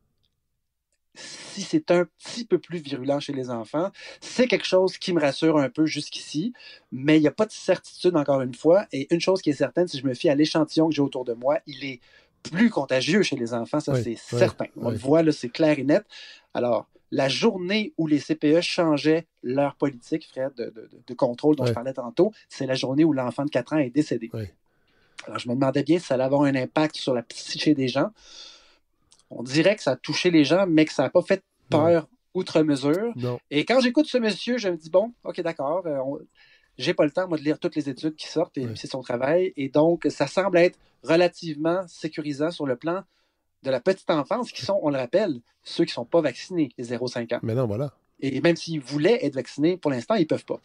si c'est un petit peu plus virulent chez les enfants. C'est quelque chose qui me rassure un peu jusqu'ici, mais il n'y a pas de certitude encore une fois. Et une chose qui est certaine, si je me fie à l'échantillon que j'ai autour de moi, il est plus contagieux chez les enfants, ça c'est certain. On le voit, là, c'est clair et net. Alors, la journée où les CPE changeaient leur politique, Fred, de contrôle dont je parlais tantôt, c'est la journée où l'enfant de 4 ans est décédé. Alors, je me demandais bien si ça allait avoir un impact sur la psyché des gens. On dirait que ça a touché les gens, mais que ça n'a pas fait peur outre mesure. Et quand j'écoute ce monsieur, je me dis, bon, OK, d'accord, j'ai pas le temps, moi, de lire toutes les études qui sortent, et c'est son travail. Et donc, ça semble être relativement sécurisant sur le plan de la petite enfance, qui sont, on le rappelle, ceux qui ne sont pas vaccinés, les 0-5 ans. Mais non, voilà. Et même s'ils voulaient être vaccinés, pour l'instant, ils ne peuvent pas.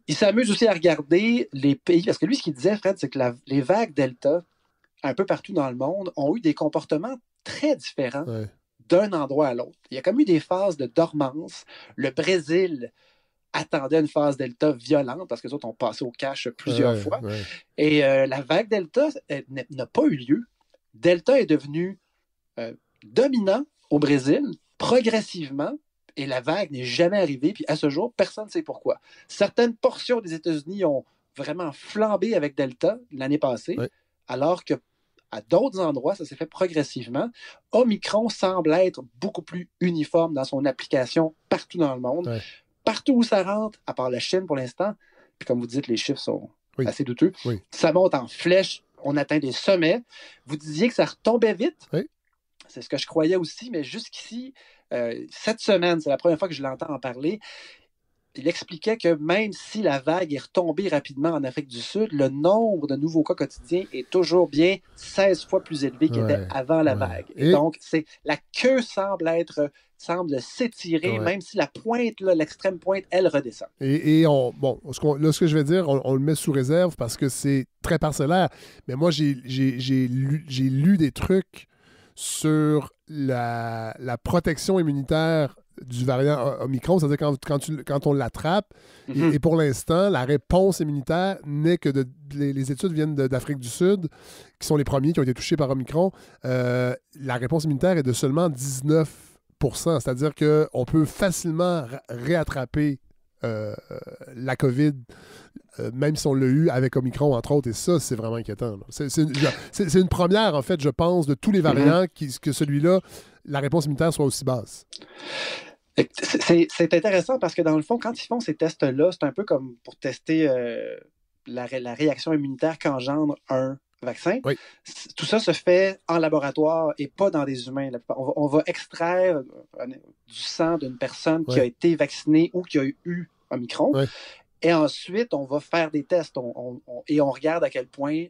Il s'amuse aussi à regarder les pays, parce que lui, ce qu'il disait, Fred, c'est que les vagues Delta, un peu partout dans le monde, ont eu des comportements très différents d'un endroit à l'autre. Il y a comme eu des phases de dormance. Le Brésil attendait une phase Delta violente, parce que les autres ont passé au cash plusieurs fois. Et la vague Delta n'a pas eu lieu. Delta est devenu dominant au Brésil, progressivement, et la vague n'est jamais arrivée. Puis à ce jour, personne ne sait pourquoi. Certaines portions des États-Unis ont vraiment flambé avec Delta l'année passée, alors que à d'autres endroits, ça s'est fait progressivement. Omicron semble être beaucoup plus uniforme dans son application partout dans le monde. Partout où ça rentre, à part la Chine pour l'instant, puis comme vous dites, les chiffres sont assez douteux, ça monte en flèche, on atteint des sommets. Vous disiez que ça retombait vite. C'est ce que je croyais aussi, mais jusqu'ici, cette semaine, c'est la première fois que je l'entends en parler, il expliquait que même si la vague est retombée rapidement en Afrique du Sud, le nombre de nouveaux cas quotidiens est toujours bien 16 fois plus élevé qu'il était avant la vague. Et donc, la queue semble s'étirer, même si la pointe, l'extrême pointe, elle redescend. Ce que je vais dire, on le met sous réserve parce que c'est très parcellaire. Mais moi, j'ai lu des trucs sur la protection immunitaire du variant Omicron, c'est-à-dire quand on l'attrape, et pour l'instant, la réponse immunitaire n'est que les études viennent d'Afrique du Sud, qui sont les premiers qui ont été touchés par Omicron. La réponse immunitaire est de seulement 19%, c'est-à-dire qu'on peut facilement réattraper la COVID, même si on l'a eu avec Omicron, entre autres, et ça, c'est vraiment inquiétant. C'est une première, en fait, je pense, de tous les variants, que celui-là, la réponse immunitaire soit aussi basse. C'est intéressant parce que dans le fond, quand ils font ces tests-là, c'est un peu comme pour tester la réaction immunitaire qu'engendre un vaccin. Tout ça se fait en laboratoire et pas dans des humains. On va extraire du sang d'une personne qui a été vaccinée ou qui a eu Omicron. Et ensuite, on va faire des tests et on regarde à quel point,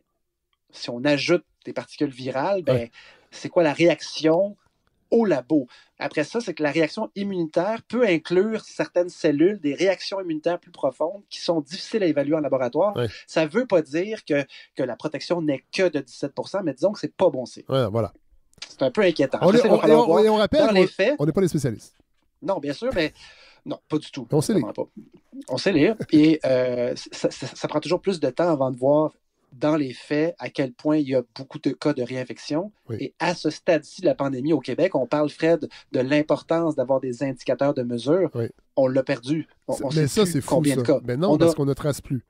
si on ajoute des particules virales, ben, c'est quoi la réaction au labo. Après ça, c'est que la réaction immunitaire peut inclure certaines cellules, des réactions immunitaires plus profondes qui sont difficiles à évaluer en laboratoire. Ouais. Ça ne veut pas dire que la protection n'est que de 17%, mais disons que c'est pas bon signe. Ouais, voilà. C'est un peu inquiétant. On rappelle, on n'est pas les spécialistes. Non, bien sûr, mais non, pas du tout. On sait lire. On sait lire. Et ça prend toujours plus de temps avant de voir dans les faits à quel point il y a beaucoup de cas de réinfection. Oui. Et à ce stade-ci de la pandémie au Québec, on parle, Fred, de l'importance d'avoir des indicateurs de mesure. Oui. On l'a perdu. Mais ça, c'est fou, combien de cas. Mais non, parce qu'on ne trace plus.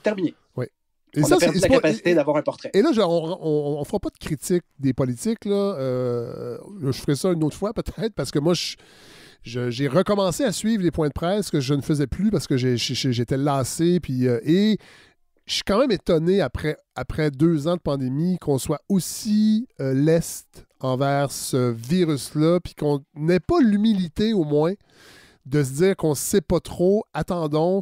Terminé. Oui. Et on a perdu la capacité d'avoir un portrait. Et là, on ne fera pas de critique des politiques. Là. Je ferai ça une autre fois, peut-être, parce que moi, j'ai recommencé à suivre les points de presse que je ne faisais plus parce que j'étais lassé. Puis, et je suis quand même étonné, après 2 ans de pandémie, qu'on soit aussi leste envers ce virus-là, puis qu'on n'ait pas l'humilité, au moins, de se dire qu'on ne sait pas trop. Attendons,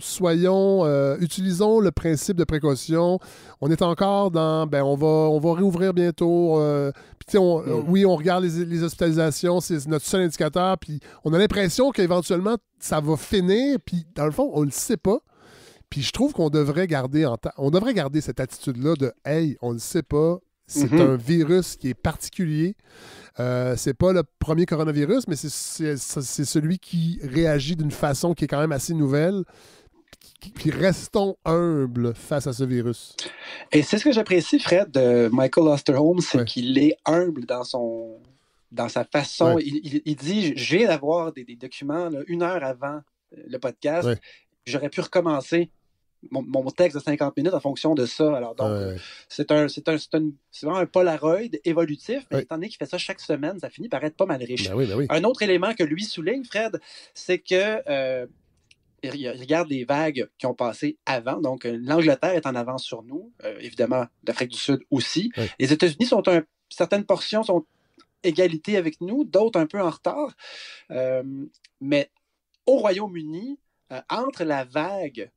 utilisons le principe de précaution. On est encore dans, on va réouvrir bientôt. Puis, oui, on regarde les hospitalisations, c'est notre seul indicateur, puis on a l'impression qu'éventuellement, ça va finir, puis dans le fond, on ne le sait pas. Puis je trouve qu'on devrait garder cette attitude-là de « Hey, on ne le sait pas, c'est un virus qui est particulier. C'est pas le premier coronavirus, mais c'est celui qui réagit d'une façon qui est quand même assez nouvelle. Puis restons humbles face à ce virus. » Et c'est ce que j'apprécie, Fred, de Michael Osterholm, c'est qu'il est humble dans sa façon. Ouais. Il dit « Je viens d'avoir des documents là, 1 heure avant le podcast. Ouais. J'aurais pu recommencer mon texte de 50 minutes en fonction de ça. » Alors donc, c'est vraiment un Polaroid évolutif, mais étant donné qu'il fait ça chaque semaine, ça finit par être pas mal riche. Ben oui. Un autre élément que lui souligne, Fred, c'est que il regarde les vagues qui ont passé avant. Donc, l'Angleterre est en avance sur nous. Évidemment, l'Afrique du Sud aussi. Oui. Les États-Unis certaines portions sont égalité avec nous, d'autres un peu en retard. Mais au Royaume-Uni, entre la vague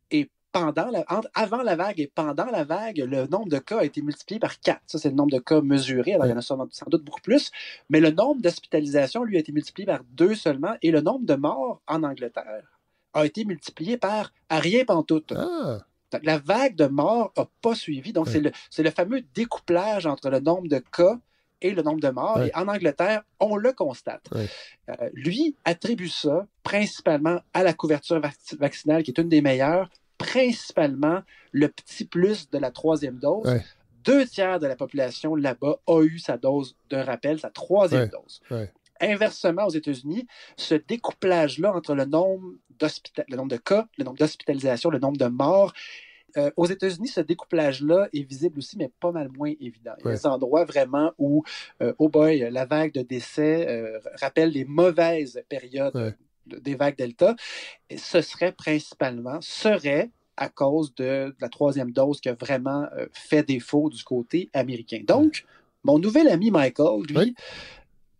et avant la vague et pendant la vague, le nombre de cas a été multiplié par 4. Ça, c'est le nombre de cas mesurés. Alors, il y en a sans doute beaucoup plus. Mais le nombre d'hospitalisations, lui, a été multiplié par 2 seulement. Et le nombre de morts en Angleterre a été multiplié par à rien pantoute. Ah. Donc, la vague de morts n'a pas suivi. Donc, c'est le fameux découplage entre le nombre de cas et le nombre de morts. Et en Angleterre, on le constate. Lui attribue ça principalement à la couverture vaccinale, qui est une des meilleures, principalement le petit plus de la 3e dose. 2/3 de la population là-bas a eu sa dose d'un rappel, sa 3e dose. Inversement, aux États-Unis, ce découplage-là entre le nombre de cas, le nombre d'hospitalisations, le nombre de morts, aux États-Unis, ce découplage-là est visible aussi, mais pas mal moins évident. Il y a des endroits vraiment où, la vague de décès rappelle les mauvaises périodes des vagues Delta. Et ce serait à cause de la 3e dose qui a vraiment fait défaut du côté américain. Donc, mon nouvel ami Michael, lui,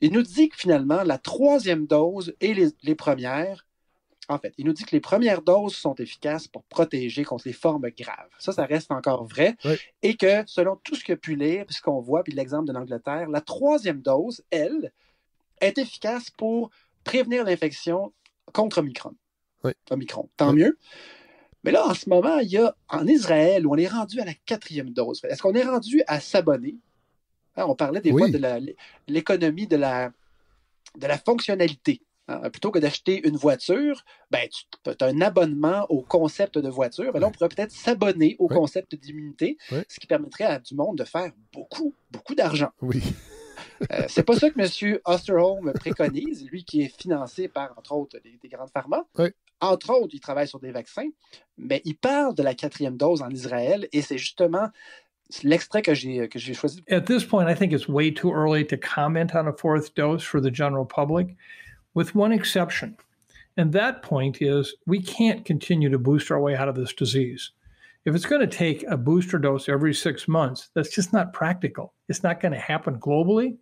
il nous dit que finalement, la 3e dose et les premières, en fait, il nous dit que les premières doses sont efficaces pour protéger contre les formes graves. Ça reste encore vrai. Et que, selon tout ce qu'il a pu lire, puis ce qu'on voit, puis l'exemple de l'Angleterre, la 3e dose, elle, est efficace pour prévenir l'infection contre Omicron. Omicron, tant mieux. Mais là, en ce moment, il y a en Israël, où on est rendu à la 4e dose. Est-ce qu'on est rendu à s'abonner? On parlait des fois de l'économie de la fonctionnalité. Plutôt que d'acheter une voiture, tu as un abonnement au concept de voiture. Et là, on pourrait peut-être s'abonner au concept d'immunité, ce qui permettrait à du monde de faire beaucoup, beaucoup d'argent. Oui. C'est pas ça que M. Osterholm préconise, lui qui est financé par, entre autres, des grandes pharma. Entre autres, il travaille sur des vaccins, mais il parle de la 4e dose en Israël, et c'est justement l'extrait que j'ai choisi. At this point, I think it's way too early to comment on a 4th dose for the general public, with one exception. And that point is we can't continue to boost our way out of this disease. If it's going to take a booster dose every 6 months, that's just not practical. It's not going to happen globally.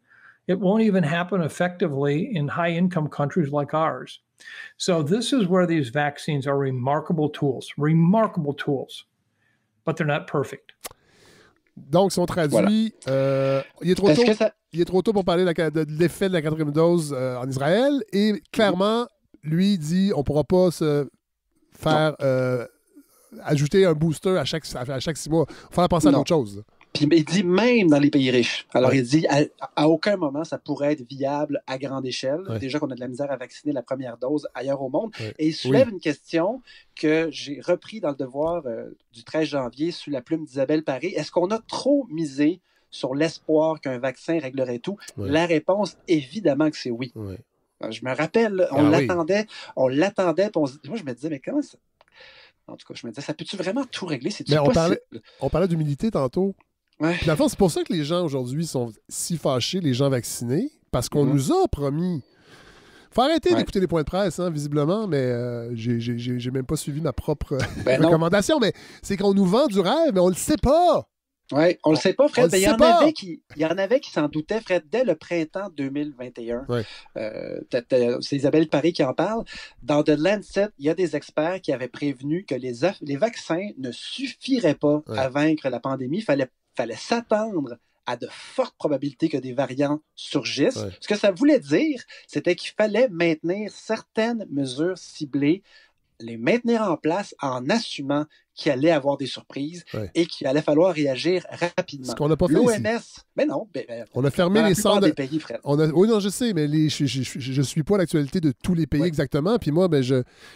It won't even happen effectively in high-income countries like ours. So this is where these vaccines are remarkable tools, but they're not perfect. Donc, si on traduit, il est trop tôt pour parler de l'effet de la 4e dose en Israël, et clairement, lui dit on ne pourra pas se faire ajouter un booster à chaque 6 mois. Il faudra penser à d'autres choses. Puis il dit même dans les pays riches. Alors il dit à aucun moment ça pourrait être viable à grande échelle. Déjà qu'on a de la misère à vacciner la première dose ailleurs au monde. Et il soulève une question que j'ai repris dans le Devoir du 13 janvier sous la plume d'Isabelle Paré. Est-ce qu'on a trop misé sur l'espoir qu'un vaccin réglerait tout? La réponse, évidemment que c'est oui. Je me rappelle, on l'attendait. Moi je me disais, mais comment ça... En tout cas, je me disais, ça peut-tu vraiment tout régler? On parlait d'humilité tantôt. Puis, dans le fond, c'est pour ça que les gens aujourd'hui sont si fâchés, les gens vaccinés, parce qu'on nous a promis. Faut arrêter d'écouter les points de presse, hein, visiblement, mais j'ai même pas suivi ma propre recommandation. Mais c'est qu'on nous vend du rêve, mais on le sait pas. Oui, on le sait pas, Fred. Il y en avait qui s'en doutaient, Fred, dès le printemps 2021. C'est Isabelle Paré qui en parle. Dans The Lancet, il y a des experts qui avaient prévenu que les vaccins ne suffiraient pas à vaincre la pandémie. Il fallait s'attendre à de fortes probabilités que des variants surgissent. Ce que ça voulait dire, c'était qu'il fallait maintenir certaines mesures ciblées, les maintenir en place en assumant qu'il allait avoir des surprises et qu'il allait falloir réagir rapidement. Ce qu'on n'a pas fait l'OMS, mais non. On a fermé les centres des pays, Fred. Oui, non, je sais, mais je suis pas l'actualité de tous les pays exactement. Puis moi,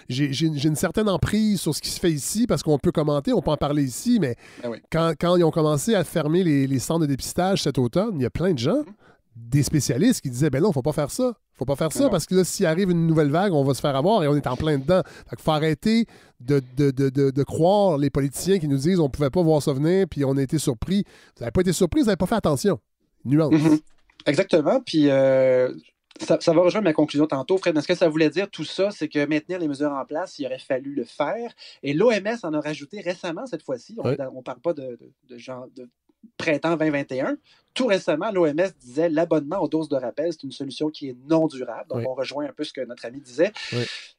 j'ai une certaine emprise sur ce qui se fait ici parce qu'on peut commenter, on peut en parler ici, mais quand ils ont commencé à fermer les centres de dépistage cet automne, il y a plein de gens, des spécialistes qui disaient, ben non, faut pas faire ça. Faut pas faire ça parce que là, s'il arrive une nouvelle vague, on va se faire avoir et on est en plein dedans. Il faut arrêter de croire les politiciens qui nous disent on pouvait pas voir ça venir puis on a été surpris. Vous n'avez pas été surpris, vous n'avez pas fait attention. Nuance. Exactement. Puis ça va rejoindre ma conclusion tantôt, Fred. Mais ce que ça voulait dire, tout ça, c'est que maintenir les mesures en place, il aurait fallu le faire. Et l'OMS en a rajouté récemment cette fois-ci. On ne parle pas de printemps 2021. Tout récemment, l'OMS disait l'abonnement aux doses de rappel, c'est une solution qui est non durable. Donc, on rejoint un peu ce que notre ami disait.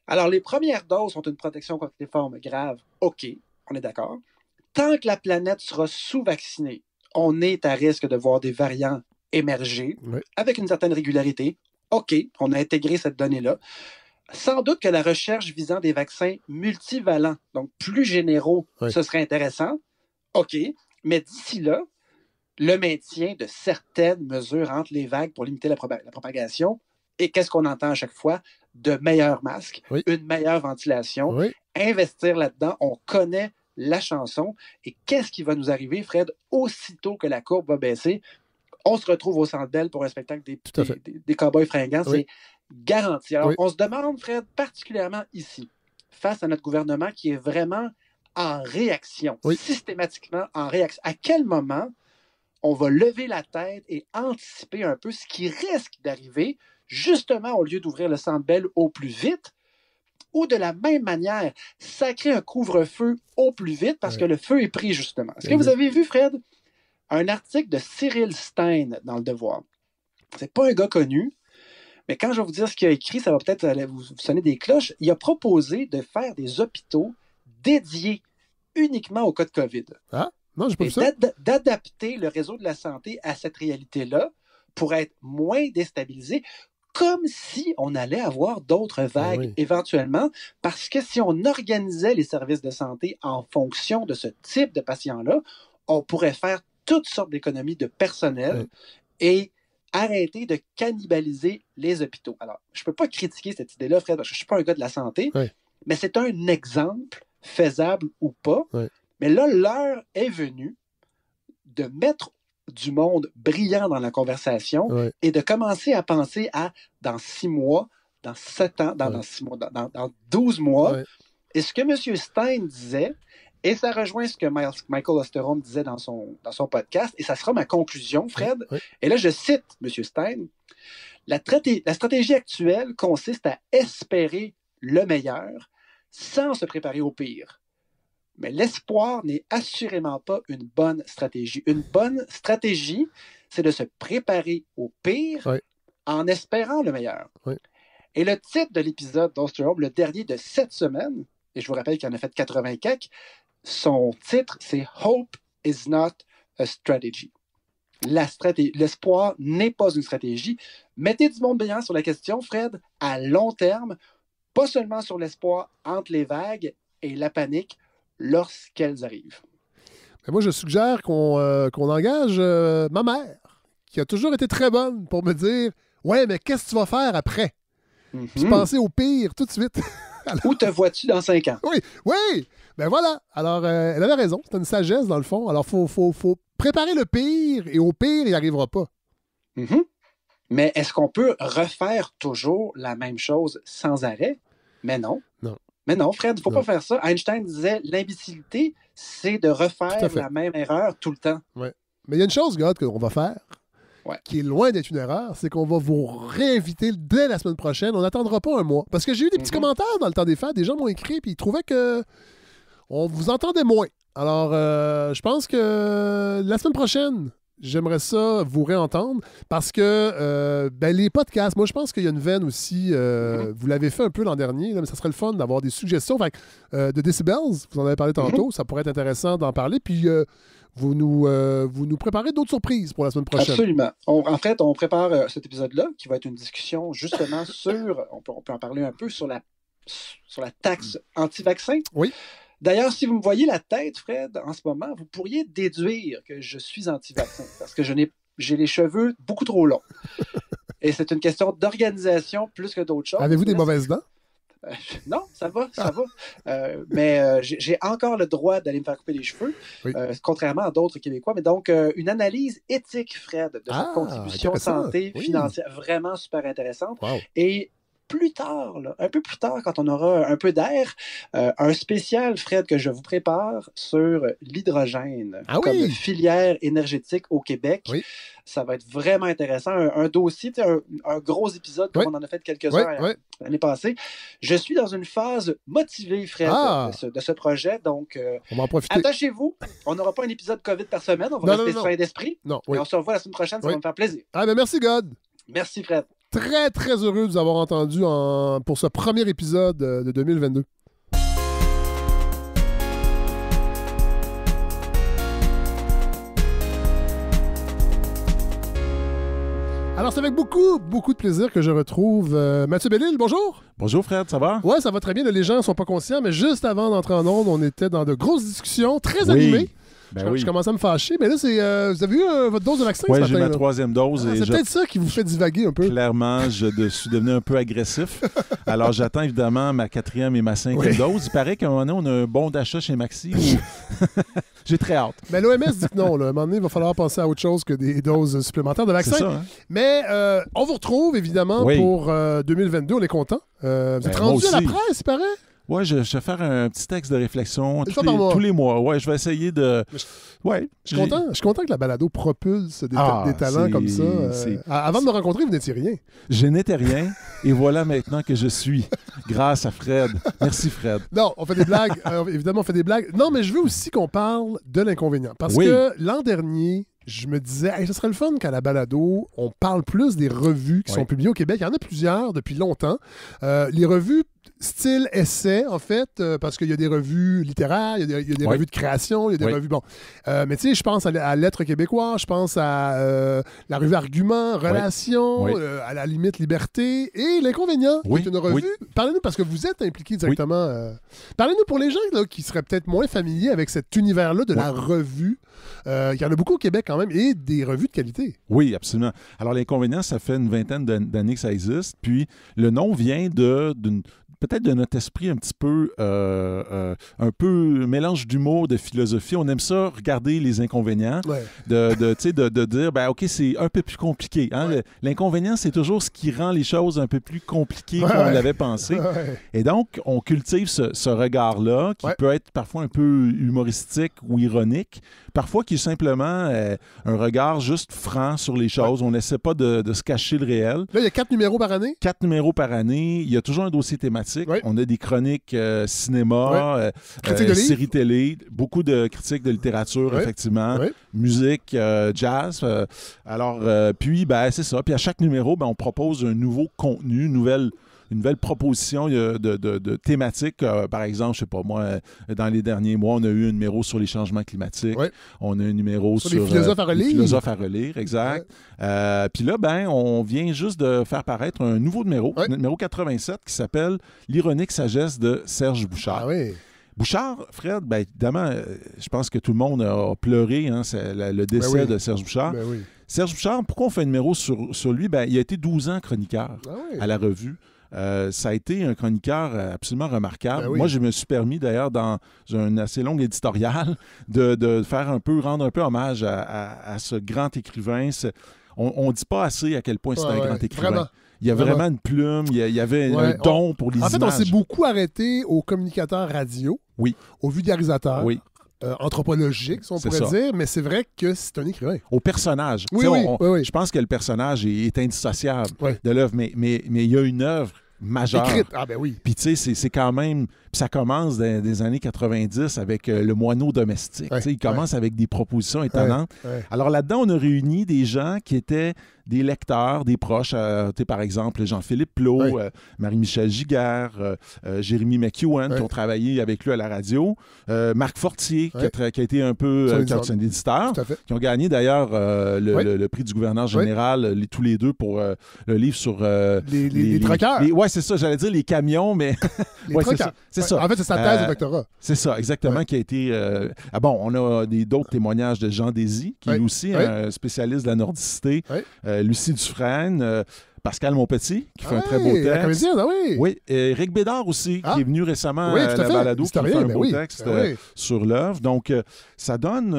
Alors, les premières doses sont une protection contre les formes graves. OK, on est d'accord. Tant que la planète sera sous-vaccinée, on est à risque de voir des variants émerger avec une certaine régularité. OK, on a intégré cette donnée-là. Sans doute que la recherche visant des vaccins multivalents, donc plus généraux, ce serait intéressant. OK, mais d'ici là, le maintien de certaines mesures entre les vagues pour limiter la propagation. Et qu'est-ce qu'on entend à chaque fois? De meilleurs masques, une meilleure ventilation, investir là-dedans. On connaît la chanson. Et qu'est-ce qui va nous arriver, Fred? Aussitôt que la courbe va baisser, on se retrouve au Centre Bell pour un spectacle des cow-boys fringants. C'est garanti. Alors, on se demande, Fred, particulièrement ici, face à notre gouvernement qui est vraiment en réaction, systématiquement en réaction. À quel moment on va lever la tête et anticiper un peu ce qui risque d'arriver, justement, au lieu d'ouvrir le Centre Bell au plus vite, ou de la même manière, sacrer un couvre-feu au plus vite parce que le feu est pris, justement. Est-ce que vous avez vu, Fred, un article de Cyril Stein dans Le Devoir? C'est pas un gars connu, mais quand je vais vous dire ce qu'il a écrit, ça va peut-être vous sonner des cloches. Il a proposé de faire des hôpitaux dédiés uniquement au cas de COVID. Ah? Non, j'ai pas vu ça. D'adapter le réseau de la santé à cette réalité-là pour être moins déstabilisé, comme si on allait avoir d'autres vagues éventuellement, parce que si on organisait les services de santé en fonction de ce type de patients-là, on pourrait faire toutes sortes d'économies de personnel et arrêter de cannibaliser les hôpitaux. Alors, je ne peux pas critiquer cette idée-là, Fred, parce que je ne suis pas un gars de la santé, mais c'est un exemple faisable ou pas. Mais là, l'heure est venue de mettre du monde brillant dans la conversation et de commencer à penser à dans 6 mois, dans 7 ans, dans 6 mois, dans 12 mois. Et ce que M. Stein disait, et ça rejoint ce que Michael Osterholm disait dans son podcast, et ça sera ma conclusion, Fred. Et là, je cite M. Stein, la stratégie actuelle consiste à espérer le meilleur sans se préparer au pire. Mais l'espoir n'est assurément pas une bonne stratégie. Une bonne stratégie, c'est de se préparer au pire en espérant le meilleur. Oui. Et le titre de l'épisode d'Osterholm, le dernier de cette semaine, et je vous rappelle qu'il en a fait 80 quelques, son titre, c'est « Hope is not a strategy ». L'espoir n'est pas une stratégie. Mettez du monde brillant sur la question, Fred, à long terme, pas seulement sur l'espoir entre les vagues et la panique lorsqu'elles arrivent. Mais moi, je suggère qu'on engage ma mère, qui a toujours été très bonne pour me dire « Ouais, mais qu'est-ce que tu vas faire après? » Puis penser au pire tout de suite. Alors... Où te vois-tu dans 5 ans? Oui! Ben voilà. Alors, elle avait raison. C'est une sagesse, dans le fond. Alors, il faut préparer le pire, et au pire, il n'y arrivera pas. Mais est-ce qu'on peut refaire toujours la même chose sans arrêt? Mais non. Non. Mais non, Fred, il ne faut pas faire ça. Einstein disait « L'imbécilité, c'est de refaire la même erreur tout le temps. » Oui. Mais il y a une chose, God, qu'on va faire, qui est loin d'être une erreur, c'est qu'on va vous réinviter dès la semaine prochaine. On n'attendra pas un mois. Parce que j'ai eu des petits commentaires dans le temps des fêtes. Des gens m'ont écrit et ils trouvaient que on vous entendait moins. Alors, je pense que la semaine prochaine, j'aimerais ça vous réentendre parce que les podcasts, moi, je pense qu'il y a une veine aussi. Vous l'avez fait un peu l'an dernier, là, mais ça serait le fun d'avoir des suggestions. Fait que, de Decibels, vous en avez parlé tantôt, ça pourrait être intéressant d'en parler. Puis, vous nous préparez d'autres surprises pour la semaine prochaine. Absolument. En fait, on prépare cet épisode-là qui va être une discussion justement sur, on peut en parler un peu, sur la taxe anti-vaccin. Oui. D'ailleurs, si vous me voyez la tête, Fred, en ce moment, vous pourriez déduire que je suis anti-vaccin parce que j'ai les cheveux beaucoup trop longs. Et c'est une question d'organisation plus que d'autres choses. Avez-vous des mauvaises dents? Non, ça va. Mais j'ai encore le droit d'aller me faire couper les cheveux, contrairement à d'autres Québécois. Mais donc, une analyse éthique, Fred, de cette contribution santé financière, vraiment super intéressante. Wow. Et plus tard, un peu plus tard, quand on aura un peu d'air, un spécial, Fred, que je vous prépare sur l'hydrogène comme filière énergétique au Québec. Oui. Ça va être vraiment intéressant. Un dossier, un gros épisode, comme on en a fait quelques-uns l'année passée. Je suis dans une phase motivée, Fred, de ce projet. Donc, on va en profiter. Attachez-vous. On n'aura pas un épisode COVID par semaine. On va rester sain d'esprit. Et on se revoit la semaine prochaine. Ça va me faire plaisir. Merci, God. Merci, Fred. Très, très heureux de vous avoir entendu pour ce premier épisode de 2022. Alors, c'est avec beaucoup, beaucoup de plaisir que je retrouve Mathieu Bellil. Bonjour! Bonjour, Fred, ça va? Ouais, ça va très bien. Les gens ne sont pas conscients, mais juste avant d'entrer en onde, on était dans de grosses discussions très animées. Je commençais à me fâcher, mais là, vous avez eu votre dose de vaccin ce matin? Oui, j'ai ma troisième dose. C'est peut-être ça qui vous fait divaguer un peu. Clairement, je suis devenu un peu agressif. Alors, j'attends évidemment ma 4e et ma 5e dose. Il paraît qu'à un moment donné, on a un bon d'achat chez Maxi. J'ai très hâte. Mais l'OMS dit que non. Là. À un moment donné, il va falloir penser à autre chose que des doses supplémentaires de vaccin. C'est ça, hein? Mais on vous retrouve, évidemment, pour 2022. On est content. Vous êtes rendu à la presse, il paraît? Oui, je vais faire un petit texte de réflexion tous les mois. Ouais, je vais essayer de... Je suis content que la balado propulse des talents comme ça. Avant de me rencontrer, vous n'étiez rien. Je n'étais rien, et voilà maintenant que je suis, grâce à Fred. Merci, Fred. Non, on fait des blagues. Évidemment, on fait des blagues. Non, mais je veux aussi qu'on parle de l'inconvénient. Parce que l'an dernier, je me disais, ce serait le fun qu'à la balado, on parle plus des revues qui sont publiées au Québec. Il y en a plusieurs depuis longtemps. Les revues style essai, en fait, parce qu'il y a des revues littéraires, il y a des revues de création, il y a des revues... Bon. Mais tu sais, je pense à Lettres québécois, je pense à la revue Argument, Relations, à la limite Liberté, et L'Inconvénient, qui est une revue. Parlez-nous, parce que vous êtes impliqué directement. Parlez-nous pour les gens là, qui seraient peut-être moins familiers avec cet univers-là de la revue. Il y en a beaucoup au Québec quand même, et des revues de qualité. Oui, absolument. Alors, L'Inconvénient, ça fait une vingtaine d'années que ça existe, puis le nom vient peut-être de notre esprit un petit peu, mélange d'humour, de philosophie. On aime ça, regarder les inconvénients, de dire, OK, c'est un peu plus compliqué. Hein? L'inconvénient, c'est toujours ce qui rend les choses un peu plus compliquées qu'on l'avait pensé. Et donc, on cultive ce regard-là, qui peut être parfois un peu humoristique ou ironique, parfois qui est simplement un regard juste franc sur les choses. On n'essaie pas de se cacher le réel. Là, il y a 4 numéros par année? 4 numéros par année. Il y a toujours un dossier thématique. critiques. On a des chroniques cinéma, séries télé, beaucoup de critiques de littérature, effectivement, musique, jazz. Puis, c'est ça. Puis à chaque numéro, on propose un nouveau contenu, une nouvelle proposition de thématiques. Par exemple, je sais pas moi, dans les derniers mois, on a eu un numéro sur les changements climatiques. On a un numéro sur les philosophes à relire. Les philosophes à relire, exact. Puis là, on vient juste de faire paraître un nouveau numéro, le numéro 87, qui s'appelle « L'ironique sagesse de Serge Bouchard ». Bouchard, Fred, évidemment, je pense que tout le monde a pleuré, c'est le décès de Serge Bouchard. Serge Bouchard, pourquoi on fait un numéro sur lui? Il a été 12 ans chroniqueur à la revue. Ça a été un chroniqueur absolument remarquable. Moi, je me suis permis, d'ailleurs, dans un assez long éditorial, de faire rendre un peu hommage à ce grand écrivain. On ne dit pas assez à quel point c'est un grand écrivain. Vraiment. Il y a vraiment une plume, il y avait un don pour les images. En fait, on s'est beaucoup arrêté aux communicateurs radio, aux vulgarisateurs. Anthropologique, si on pourrait dire, mais c'est vrai que c'est un écrivain. Au personnage. Je pense que le personnage est indissociable de l'œuvre, mais il y a une œuvre majeure. Écrite, Puis tu sais, c'est quand même... Puis ça commence dans les années 90 avec le moineau domestique. Il commence avec des propositions étonnantes. Alors là-dedans, on a réuni des gens qui étaient des lecteurs, des proches. Par exemple, Jean-Philippe Plot, Marie-Michel Giguère, Jérémy McEwen, qui ont travaillé avec lui à la radio. Marc Fortier, qui a été un peu un éditeur, qui ont gagné d'ailleurs le prix du gouverneur général, tous les deux, pour le livre sur... les truckers. Oui, c'est ça. J'allais dire les camions, mais... les truckers. C'est ça. En fait, c'est sa thèse de doctorat. C'est ça, exactement, qui a été... on a d'autres témoignages de Jean Désy, qui est aussi un spécialiste de la nordicité. Lucie Dufresne, Pascal Monpetit, qui fait un très beau texte. La comédienne, Oui, et Éric Bédard aussi, qui est venu récemment à la balado, qui fait un beau texte sur l'œuvre. Donc, ça donne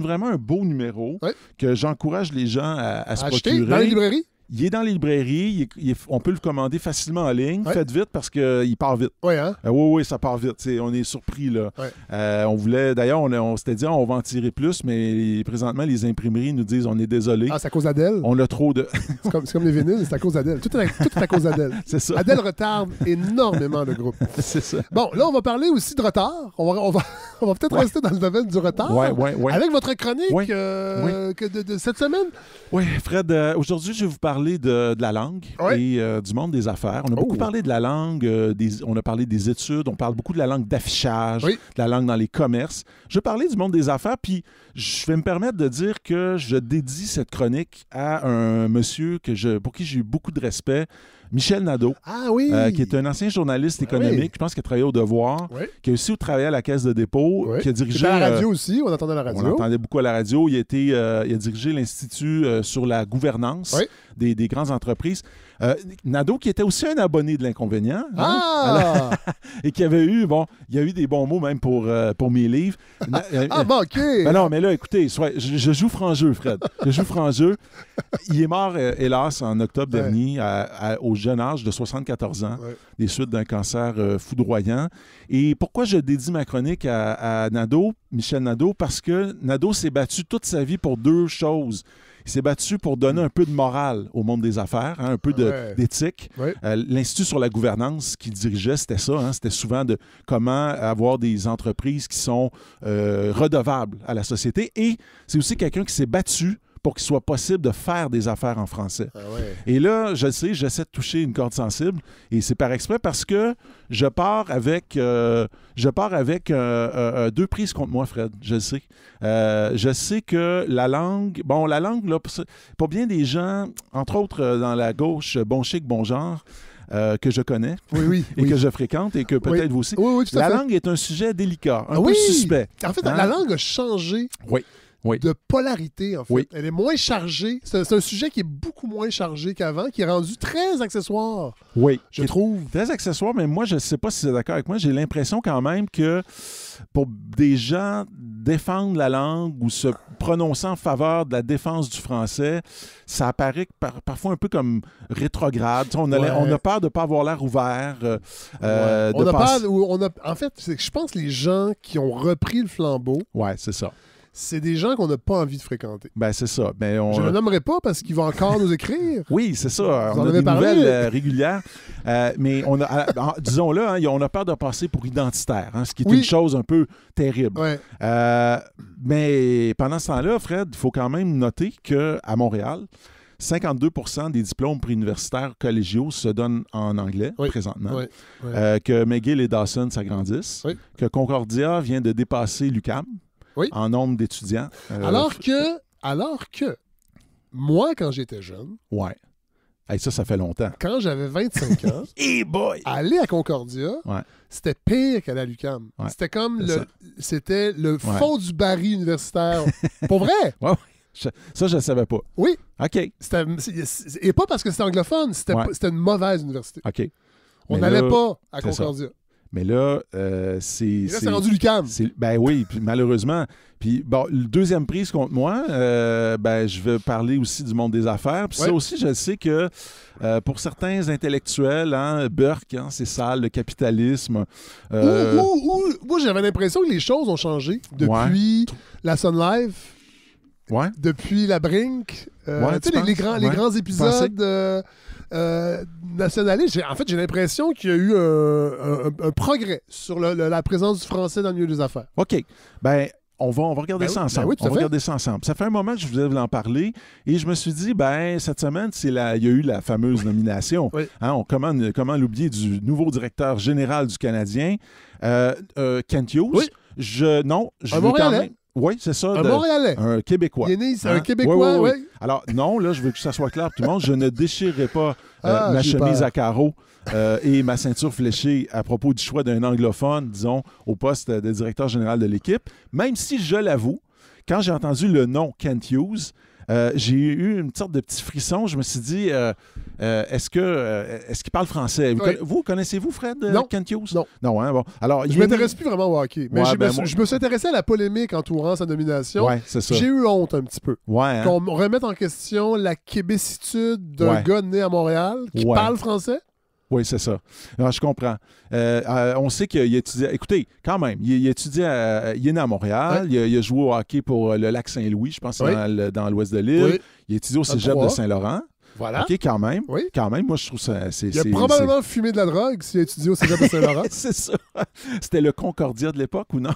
vraiment un beau numéro que j'encourage les gens à se procurer. Dans les librairies? Il est dans les librairies, on peut le commander facilement en ligne. Faites vite parce qu'il part vite. Oui, ça part vite. On est surpris, là. On voulait, d'ailleurs, on s'était dit, on va en tirer plus, mais présentement, les imprimeries nous disent, on est désolé. C'est à cause d'Adèle? On a trop de... c'est comme les vinyles, c'est à cause d'Adèle. Tout est à cause d'Adèle. C'est ça. Adèle retarde énormément le groupe. C'est ça. Bon, là, on va parler aussi de retard. On va peut-être rester dans le domaine du retard. Avec votre chronique de cette semaine. Oui, Fred, aujourd'hui, je vais vous parler de la langue et du monde des affaires. On a beaucoup parlé de la langue, on a parlé des études, on parle beaucoup de la langue d'affichage, de la langue dans les commerces. Je vais parler du monde des affaires, puis je vais me permettre de dire que je dédie cette chronique à un monsieur pour qui j'ai eu beaucoup de respect, Michel Nadeau, qui est un ancien journaliste économique, je pense qu'il a travaillé au Devoir, qui a aussi travaillé à la Caisse de dépôt, qui a dirigé... à la radio aussi, on entendait à la radio. On entendait beaucoup à la radio. Il a dirigé l'Institut sur la gouvernance des grandes entreprises. Nadeau, qui était aussi un abonné de l'Inconvénient. Et qui avait eu, il y a eu des bons mots même pour mes livres. OK! Non, mais là, écoutez, je joue franc jeu, Fred. Je joue franc jeu. Il est mort, hélas, en octobre dernier, au jeune âge de 74 ans, des suites d'un cancer foudroyant. Et pourquoi je dédie ma chronique à Nadeau, Michel Nadeau? Parce que Nadeau s'est battu toute sa vie pour deux choses. Il s'est battu pour donner un peu de morale au monde des affaires, un peu d'éthique. L'Institut sur la gouvernance qu'il dirigeait, c'était ça. C'était souvent de comment avoir des entreprises qui sont redevables à la société. Et c'est aussi quelqu'un qui s'est battu pour qu'il soit possible de faire des affaires en français. Et là, je sais, j'essaie de toucher une corde sensible, et c'est par exprès parce que je pars avec deux prises contre moi, Fred, je le sais. Je sais que la langue, là, pour bien des gens, entre autres dans la gauche, bon chic, bon genre, que je connais et que je fréquente et que peut-être vous aussi. La langue est un sujet délicat, un peu suspect. En fait, la langue a changé. De polarité, en fait. Elle est moins chargée. C'est un sujet qui est beaucoup moins chargé qu'avant, qui est rendu très accessoire. Je trouve. Très accessoire, mais moi, je ne sais pas si c'est d'accord avec moi. J'ai l'impression quand même que pour des gens, défendre la langue ou se prononcer en faveur de la défense du français, ça apparaît parfois un peu comme rétrograde. On a peur de ne pas avoir l'air ouvert. En fait, je pense que les gens qui ont repris le flambeau, c'est ça. c'est des gens qu'on n'a pas envie de fréquenter. Ben, c'est ça. Ben, je ne le nommerai pas parce qu'il va encore nous écrire. Oui, c'est ça. On a des nouvelles régulières. Mais disons-le, hein, on a peur de passer pour identitaire, hein, ce qui est une chose un peu terrible. Ouais. Mais pendant ce temps-là, Fred, il faut quand même noter qu'à Montréal, 52% des diplômes préuniversitaires collégiaux se donnent en anglais présentement. Que McGill et Dawson s'agrandissent. Que Concordia vient de dépasser l'UQAM en nombre d'étudiants. Alors que moi, quand j'étais jeune... Ouais. Hey, ça fait longtemps. Quand j'avais 25 ans, aller à Concordia, c'était pire qu'aller à l'UQAM. C'était comme le fond du baril universitaire. Pour vrai? Ça, je ne savais pas. Oui. OK. Et pas parce que c'était anglophone, c'était une mauvaise université. OK. On n'allait pas à Concordia. Mais là, c'est... c'est rendu l'UQAM. Ben oui, puis malheureusement. Puis bon, le deuxième prise contre moi, je veux parler aussi du monde des affaires. Puis ça aussi, je sais que pour certains intellectuels, Burke, c'est sale, le capitalisme. Moi, j'avais l'impression que les choses ont changé depuis la Sun Life. Depuis la Brink, les grands épisodes nationalistes. En fait, j'ai l'impression qu'il y a eu un progrès sur la présence du français dans le milieu des affaires. OK. Ben, on va regarder ça ensemble. On va regarder ça ensemble. Ça fait un moment que je voulais en parler et je me suis dit, cette semaine, il y a eu la fameuse nomination. Comment l'oublier du nouveau directeur général du Canadien, Kent Hughes. Un Montréalais. Oui, c'est ça. Un Montréalais. Un Québécois. Il est né, c'est un Québécois, oui. Alors, non, là, je veux que ça soit clair pour tout le monde. Je ne déchirerai pas ma chemise à carreaux et ma ceinture fléchée à propos du choix d'un anglophone, disons, au poste de directeur général de l'équipe. Même si, je l'avoue, quand j'ai entendu le nom Kent Hughes, j'ai eu une sorte de petit frisson. Je me suis dit, est-ce qu'il parle français? Vous connaissez-vous, Fred, Kent Hughes? Non. Non, hein? Bon. Alors, je ne m'intéresse plus vraiment au hockey. Mais je me suis intéressé à la polémique entourant sa nomination. Ouais, c'est ça. J'ai eu honte un petit peu. Ouais, hein? Qu'on remette en question la québécitude d'un gars né à Montréal qui parle français. Oui, c'est ça. Alors, je comprends. On sait qu'il étudie... Écoutez, quand même, il étudie il est né à Montréal. Il a joué au hockey pour le Lac-Saint-Louis, je pense, dans l'ouest de l'île. Il étudie au cégep de Saint-Laurent. Voilà. OK, quand même. Oui. Quand même, moi, je trouve ça... Il a probablement fumé de la drogue s'il a étudié au cégep de Saint-Laurent. C'est ça. C'était le Concordia de l'époque, ou non?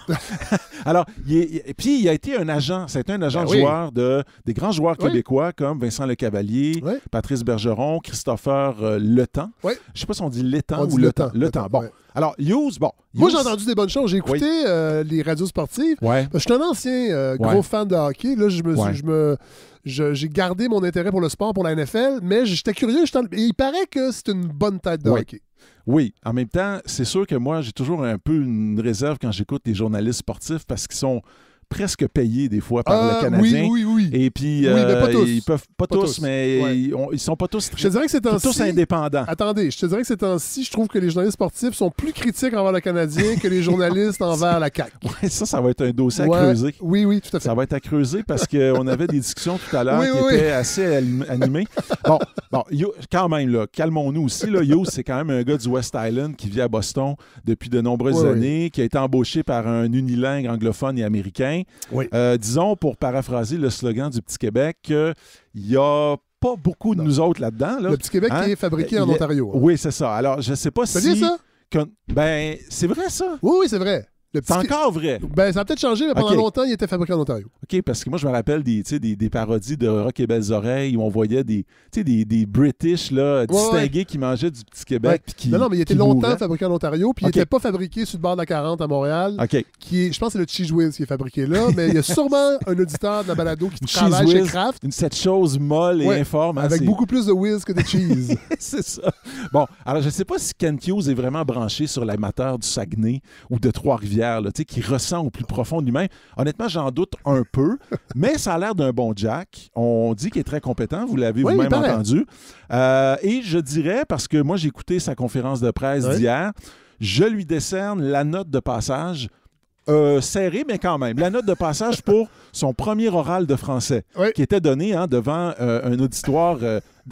Alors, puis il a été un agent. C'était un agent de joueur des grands joueurs québécois comme Vincent Lecavalier, Patrice Bergeron, Christopher Letang. Je ne sais pas si on dit Letang ou Letang. Letang. Bon. Alors, Hughes, moi, j'ai entendu des bonnes choses. J'ai écouté les radios sportives. Je suis un ancien gros fan de hockey. Là, j'ai gardé mon intérêt pour le sport, pour la NFL, mais j'étais curieux. Et il paraît que c'est une bonne tête de hockey. Oui. En même temps, c'est sûr que moi, j'ai toujours un peu une réserve quand j'écoute les journalistes sportifs parce qu'ils sont presque payés des fois par le Canadien. Oui. Et puis, mais pas tous. Ils peuvent pas tous, mais ils sont pas tous, je te dirais que c'est tous indépendants. Attendez, je te dirais que ces temps-ci, je trouve que les journalistes sportifs sont plus critiques envers le Canadien que les journalistes envers la CAQ. Oui, ça va être un dossier à creuser. Oui, tout à fait. Ça va être à creuser parce qu'on avait des discussions tout à l'heure qui étaient assez animées. Bon, quand même, là, calmons-nous aussi. Là, Hughes, c'est quand même un gars du West Island qui vit à Boston depuis de nombreuses années, qui a été embauché par un unilingue anglophone et américain. Disons, pour paraphraser le slogan du Petit Québec, qu'il n'y a pas beaucoup de nous autres là-dedans. Là. Le Petit Québec qui est fabriqué en Ontario. Oui, c'est ça. Alors, je ne sais pas si... C'est bien ça? C'est vrai, ça? Oui, c'est vrai. C'est encore vrai. Ça a peut-être changé, mais pendant longtemps, il était fabriqué en Ontario. OK, parce que moi, je me rappelle des parodies de Rock et Belles Oreilles où on voyait des British là, distingués qui mangeaient du Petit Québec. Non, mais il était longtemps fabriqué en Ontario, puis il n'était pas fabriqué sur le bord de la 40 à Montréal. Je pense que c'est le Cheese Whiz qui est fabriqué là, mais il y a sûrement un auditeur de la balado qui travaille chez Kraft. Cette chose molle et informe. Avec beaucoup plus de whiz que de cheese. C'est ça. Bon, alors je ne sais pas si Kent Hughes est vraiment branché sur l'amateur du Saguenay ou de Trois-Rivières. Qui ressent au plus profond de lui-même. Honnêtement, j'en doute un peu, mais ça a l'air d'un bon Jack. On dit qu'il est très compétent, vous l'avez vous-même entendu. Et je dirais, parce que moi, j'ai écouté sa conférence de presse d'hier, je lui décerne la note de passage serrée, mais quand même. La note de passage pour son premier oral de français, qui était donné devant un auditoire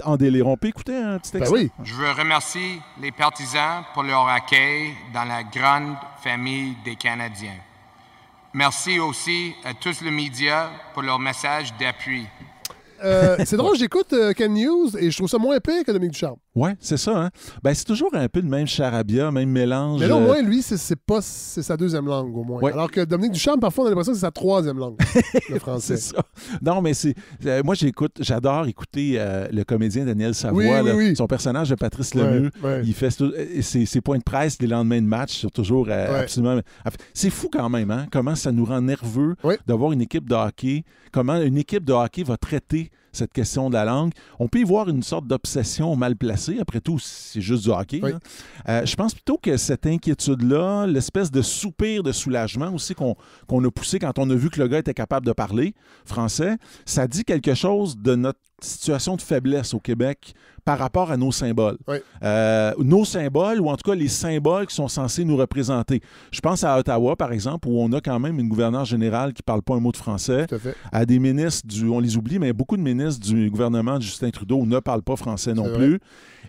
en délire. On peut écouter un petit extrait? Je veux remercier les partisans pour leur accueil dans la grande famille des Canadiens. Merci aussi à tous les médias pour leur message d'appui. C'est drôle, j'écoute Ken News et je trouve ça moins épais que Dominique Ducharme. Oui, c'est ça. Hein? Ben, c'est toujours un peu le même charabia, même mélange. Mais là, au moins, lui, c'est sa deuxième langue, au moins. Ouais. Alors que Dominique Ducharme, parfois, on a l'impression que c'est sa troisième langue, le français. C'est ça. Non, mais c'est... moi, j'adore écouter le comédien Daniel Savoie. Oui. Son personnage de Patrice Lemieux. Ouais. Il fait ses points de presse les lendemains de match sont toujours absolument... C'est fou quand même, hein? Comment ça nous rend nerveux d'avoir une équipe de hockey. Comment une équipe de hockey va traiter cette question de la langue. On peut y voir une sorte d'obsession mal placée. Après tout, c'est juste du hockey. Oui. Je pense plutôt que cette inquiétude-là, l'espèce de soupir de soulagement aussi qu'on a poussé quand on a vu que le gars était capable de parler français, ça dit quelque chose de notre situation de faiblesse au Québec par rapport à nos symboles. Oui. Nos symboles, ou en tout cas les symboles qui sont censés nous représenter. Je pense à Ottawa, par exemple, où on a quand même une gouverneure générale qui ne parle pas un mot de français, à des ministres on les oublie, mais beaucoup de ministres du gouvernement de Justin Trudeau ne parlent pas français non plus.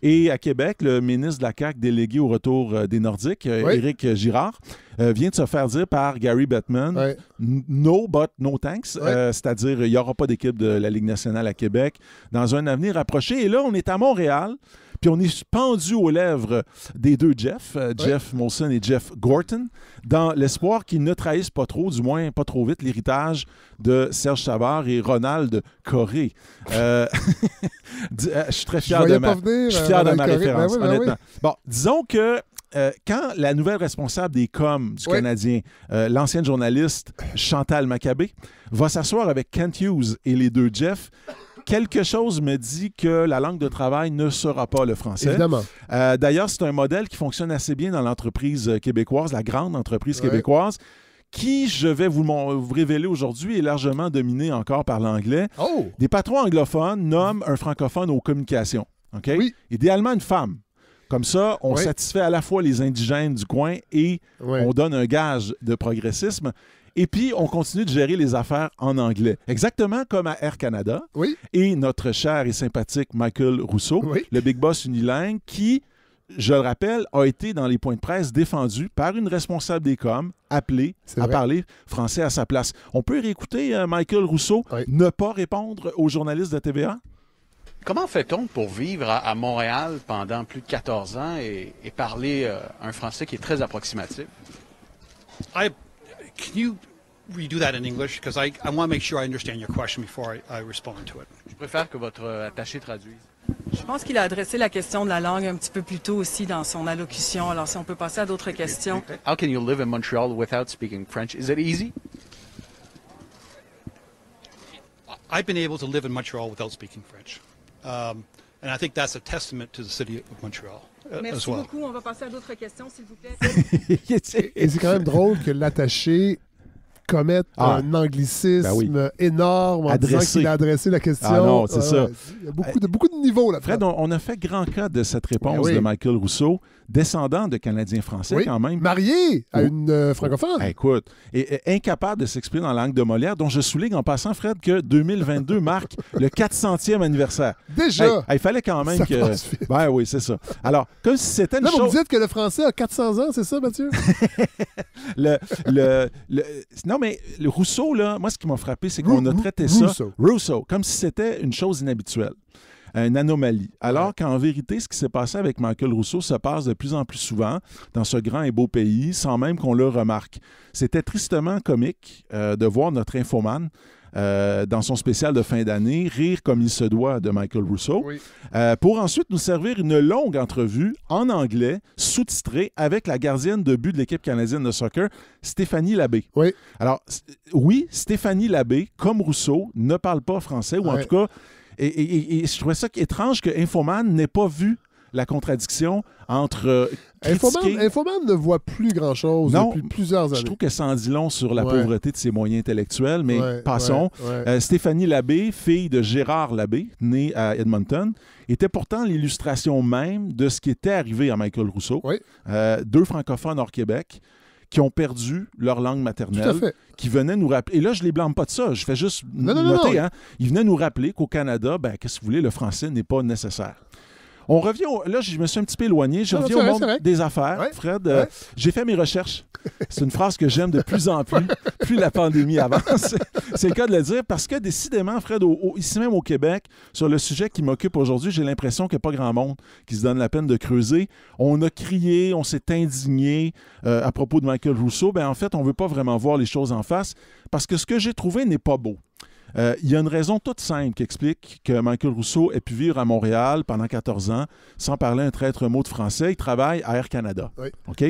Et à Québec, le ministre de la CAQ délégué au retour des Nordiques, Éric Girard, vient de se faire dire par Gary Bettman, no but no thanks, c'est-à-dire il n'y aura pas d'équipe de la Ligue nationale à Québec dans un avenir approché. Et là, on est à Montréal, puis on est pendu aux lèvres des deux Jeff, Jeff Molson et Jeff Gorton, dans l'espoir qu'ils ne trahissent pas trop, du moins pas trop vite, l'héritage de Serge Savard et Ronald Corré. Je suis très fier de ma référence, honnêtement. Bon, disons que quand la nouvelle responsable des coms du Canadien, l'ancienne journaliste Chantal Maccabé, va s'asseoir avec Kent Hughes et les deux Jeff, quelque chose me dit que la langue de travail ne sera pas le français. Évidemment. D'ailleurs, c'est un modèle qui fonctionne assez bien dans l'entreprise québécoise, la grande entreprise québécoise, qui, je vais vous révéler aujourd'hui, est largement dominée encore par l'anglais. Oh! Des patrons anglophones nomment un francophone aux communications. Okay? Oui. Idéalement, une femme. Comme ça, on satisfait à la fois les indigènes du coin et on donne un gage de progressisme. Et puis, on continue de gérer les affaires en anglais. Exactement comme à Air Canada. Oui. Et notre cher et sympathique Michael Rousseau, le big boss unilingue, qui, je le rappelle, a été dans les points de presse défendu par une responsable des coms, appelée à parler français à sa place. On peut réécouter Michael Rousseau ne pas répondre aux journalistes de TVA? Comment fait-on pour vivre à Montréal pendant plus de 14 ans et parler un français qui est très approximatif? Can you redo that in English? Because I want to make sure I understand your question before I respond to it. Je préfère que votre attaché traduise. Je pense qu'il a adressé la question de la langue un petit peu plus tôt aussi dans son allocution. Alors, si on peut passer à d'autres questions. How can you live in Montreal without speaking French? Is it easy? I've been able to live in Montreal without speaking French. And I think that's a testament to the city of Montreal. Merci beaucoup. On va passer à d'autres questions, s'il vous plaît. Et c'est quand même drôle que l'attaché commette un anglicisme énorme en disant qu'il a adressé la question. Ah non, c'est ça. Il y a beaucoup de niveaux là. Fred, on a fait grand cas de cette réponse de Michael Rousseau, descendant de Canadiens français quand même. Marié à une francophone. Écoute, et incapable de s'exprimer dans la langue de Molière, dont je souligne en passant, Fred, que 2022 marque le 400e anniversaire. Déjà! Il fallait quand même que... Ben oui, c'est ça. Alors, comme si c'était une chose... Là, vous me dites que le français a 400 ans, c'est ça, Mathieu? Non, mais le Rousseau, là, moi, ce qui m'a frappé, c'est qu'on a traité Rousseau, comme si c'était une chose inhabituelle. Une anomalie. Alors qu'en vérité, ce qui s'est passé avec Michael Rousseau se passe de plus en plus souvent dans ce grand et beau pays, sans même qu'on le remarque. C'était tristement comique de voir notre infomane dans son spécial de fin d'année, rire comme il se doit de Michael Rousseau, pour ensuite nous servir une longue entrevue en anglais, sous-titrée, avec la gardienne de but de l'équipe canadienne de soccer, Stéphanie Labbé. Oui. Alors, oui, Stéphanie Labbé, comme Rousseau, ne parle pas français, ou en tout cas... Et je trouvais ça étrange que Infoman n'ait pas vu la contradiction entre Infoman ne voit plus grand-chose depuis plusieurs années. Je trouve que ça en dit long sur la pauvreté de ses moyens intellectuels, mais passons. Stéphanie Labbé, fille de Gérard Labbé, née à Edmonton, était pourtant l'illustration même de ce qui était arrivé à Michael Rousseau. Deux francophones hors Québec qui ont perdu leur langue maternelle, qui venaient nous rappeler... Et là, je ne les blâme pas de ça, je fais juste noter. Hein, ils venaient nous rappeler qu'au Canada, qu'est-ce que vous voulez, le français n'est pas nécessaire. On revient... Là, je me suis un petit peu éloigné. Je reviens au monde des affaires. Fred, j'ai fait mes recherches. C'est une phrase que j'aime de plus en plus la pandémie avance. C'est le cas de le dire parce que décidément, Fred, ici même au Québec, sur le sujet qui m'occupe aujourd'hui, j'ai l'impression qu'il n'y a pas grand monde qui se donne la peine de creuser. On a crié, on s'est indigné à propos de Michael Rousseau. En fait, on ne veut pas vraiment voir les choses en face parce que ce que j'ai trouvé n'est pas beau. Il y a une raison toute simple qui explique que Michael Rousseau ait pu vivre à Montréal pendant 14 ans sans parler un traître mot de français. Il travaille à Air Canada. Oui. OK?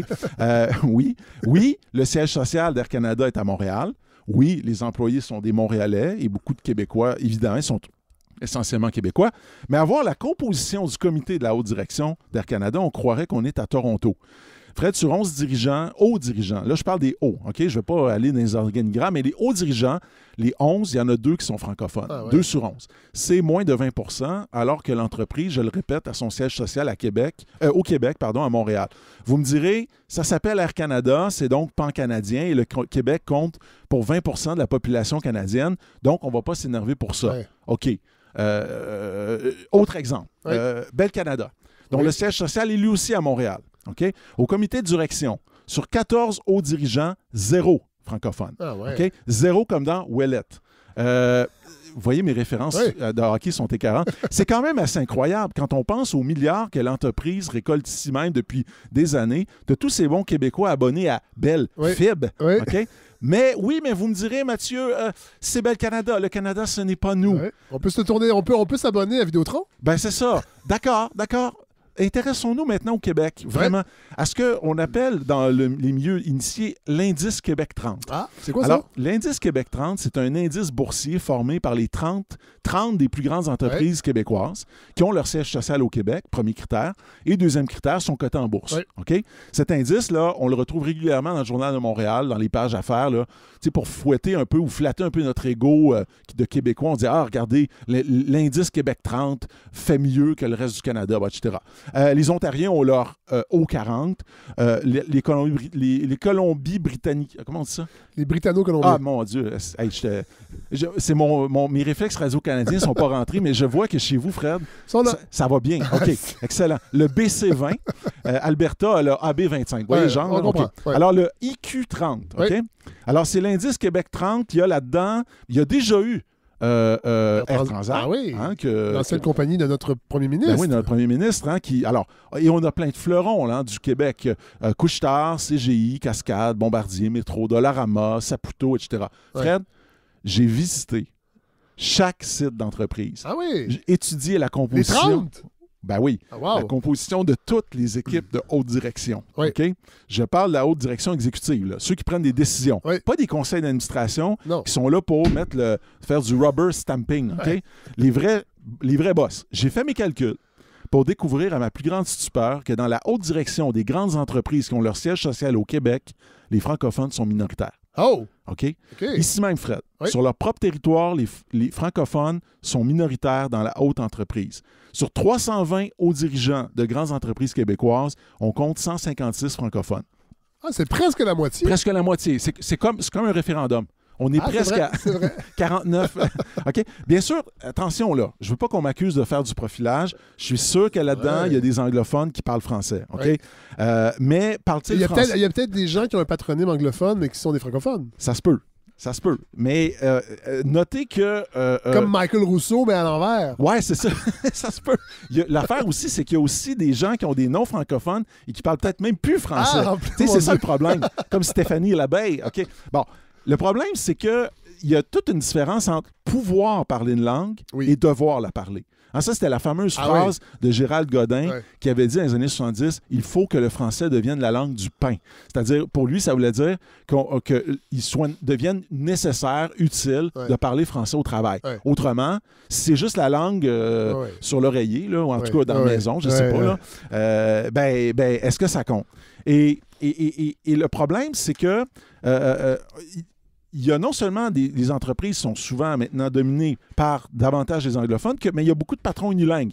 Oui, le siège social d'Air Canada est à Montréal. Oui, les employés sont des Montréalais et beaucoup de Québécois, évidemment, sont essentiellement québécois. Mais à voir la composition du comité de la haute direction d'Air Canada, on croirait qu'on est à Toronto. Fred, sur 11 dirigeants, hauts dirigeants, là je parle des hauts, OK? Je ne vais pas aller dans les organigrammes, mais les hauts dirigeants, les 11, il y en a 2 qui sont francophones. 2 sur 11. C'est moins de 20 % alors que l'entreprise, je le répète, a son siège social au Québec, à Montréal. Vous me direz, ça s'appelle Air Canada, c'est donc pan-canadien et le Québec compte pour 20 % de la population canadienne, donc on ne va pas s'énerver pour ça. Ouais. OK. Autre exemple, Bell Canada, dont le siège social est lui aussi à Montréal. Okay? Au comité de direction, sur 14 hauts dirigeants, 0 francophone. Ah ouais. Okay? 0 comme dans Ouellette. Vous voyez, mes références de hockey sont écœurantes. C'est quand même assez incroyable quand on pense aux milliards que l'entreprise récolte ici même depuis des années, de tous ces bons Québécois abonnés à Bell Fib. Oui. Okay? Mais vous me direz, Mathieu, c'est Bell Canada. Le Canada, ce n'est pas nous. Ouais. On peut se tourner, on peut s'abonner à Vidéotron? C'est ça. D'accord. Intéressons-nous maintenant au Québec, vraiment, à ce qu'on appelle dans les milieux initiés l'indice Québec 30. Ah, c'est quoi ça? Alors, l'indice Québec 30, c'est un indice boursier formé par les 30 des plus grandes entreprises québécoises qui ont leur siège social au Québec, premier critère, et deuxième critère, sont cotés en bourse. Okay? Cet indice-là, on le retrouve régulièrement dans le Journal de Montréal, dans les pages affaires, là, pour fouetter un peu ou flatter un peu notre ego de Québécois. On dit, regardez, l'indice Québec 30 fait mieux que le reste du Canada, etc. Les Ontariens ont leur O40. Les Colombies-Britanniques. Comment on dit ça? Les Britanno-Colombiens. Ah, mon Dieu. Mes réflexes radio-canadiens ne sont pas rentrés, mais je vois que chez vous, Fred, ça va bien. OK, excellent. Le BC20, Alberta a le AB25. Vous voyez, genre? On comprend. Okay. Alors, le IQ30. OK? Alors, c'est l'indice Québec 30. Il y a là-dedans, il y a déjà eu Air Transat. Ah oui, l'ancienne compagnie de notre premier ministre. Oui, de notre premier ministre. Et on a plein de fleurons là, du Québec. Couche-Tard, CGI, Cascade, Bombardier, Métro, Dollarama, Saputo, etc. Fred, j'ai visité chaque site d'entreprise. Ah oui? J'ai étudié la composition. Les 30? Ben oui, la composition de toutes les équipes de haute direction. Okay? Je parle de la haute direction exécutive, là, ceux qui prennent des décisions. Pas des conseils d'administration qui sont là pour faire du rubber stamping. Okay? Les vrais boss. J'ai fait mes calculs pour découvrir à ma plus grande stupeur que dans la haute direction des grandes entreprises qui ont leur siège social au Québec, les francophones sont minoritaires. Oh! OK? Ici même, Fred. Sur leur propre territoire, les francophones sont minoritaires dans la haute entreprise. Sur 320 hauts dirigeants de grandes entreprises québécoises, on compte 156 francophones. Ah, c'est presque la moitié. Presque la moitié. C'est comme un référendum. On est presque à 49. OK? Bien sûr, attention là, je ne veux pas qu'on m'accuse de faire du profilage. Je suis sûr que là-dedans, il y a des anglophones qui parlent français. OK? Mais parle-t-il français? Il y a peut-être des gens qui ont un patronyme anglophone, mais qui sont des francophones. Ça se peut. Ça se peut. Mais notez que... Comme Michael Rousseau, mais à l'envers. Oui, c'est ça. Ça se peut. L'affaire aussi, c'est qu'il y a aussi des gens qui ont des noms francophones et qui parlent peut-être même plus français. C'est ça le problème. Comme Stéphanie Labeille. OK? Bon. Le problème, c'est qu'il y a toute une différence entre pouvoir parler une langue et devoir la parler. Ça, c'était la fameuse phrase de Gérald Godin qui avait dit dans les années 70, « Il faut que le français devienne la langue du pain. » C'est-à-dire, pour lui, ça voulait dire qu'il devienne nécessaire, utile de parler français au travail. Autrement, si c'est juste la langue sur l'oreiller, là, ou en tout cas dans la maison, je ne sais pas, là, est-ce que ça compte? Et le problème, c'est que il y a non seulement des entreprises qui sont souvent maintenant dominées par davantage des anglophones, mais il y a beaucoup de patrons unilingues.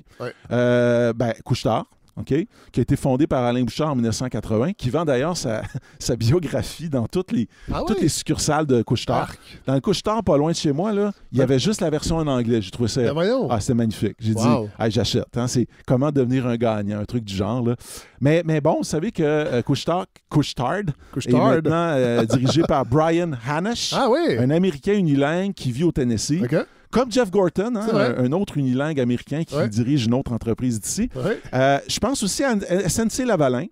Couche-Tard, OK, qui a été fondée par Alain Bouchard en 1980, qui vend d'ailleurs sa biographie dans toutes les succursales de Couche-Tard. Dans le Couche-Tard, pas loin de chez moi, là, il y avait juste la version en anglais. J'ai trouvé ça... c'était magnifique. J'ai dit, j'achète. Hein, c'est comment devenir un gagnant, un truc du genre. Là. Mais bon, vous savez que Couche-Tard est maintenant dirigé par Brian Hanisch, un Américain unilingue qui vit au Tennessee. Okay. Comme Jeff Gorton, un autre unilingue américain qui dirige une autre entreprise d'ici. Je pense aussi à SNC-Lavalin,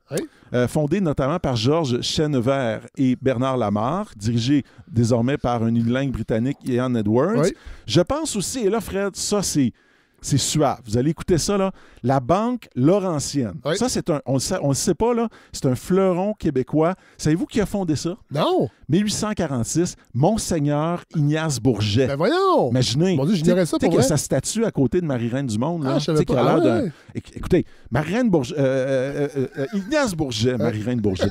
fondé notamment par Georges Chenevert et Bernard Lamarre, dirigé désormais par un unilingue britannique, Ian Edwards. Je pense aussi, et là, Fred, ça, c'est suave. Vous allez écouter ça, là. La Banque Laurentienne. Ça, c'est on le sait pas, là. C'est un fleuron québécois. Savez-vous qui a fondé ça? Non! 1846, Monseigneur Ignace Bourget. Ben voyons! Imaginez. Mon Dieu, j'ignorais ça pour vrai. vrai. sa statue à côté de Marie-Reine du Monde. Là, je savais pas. Écoutez, Marie-Reine Bourget... Ignace Bourget, Marie-Reine Bourget.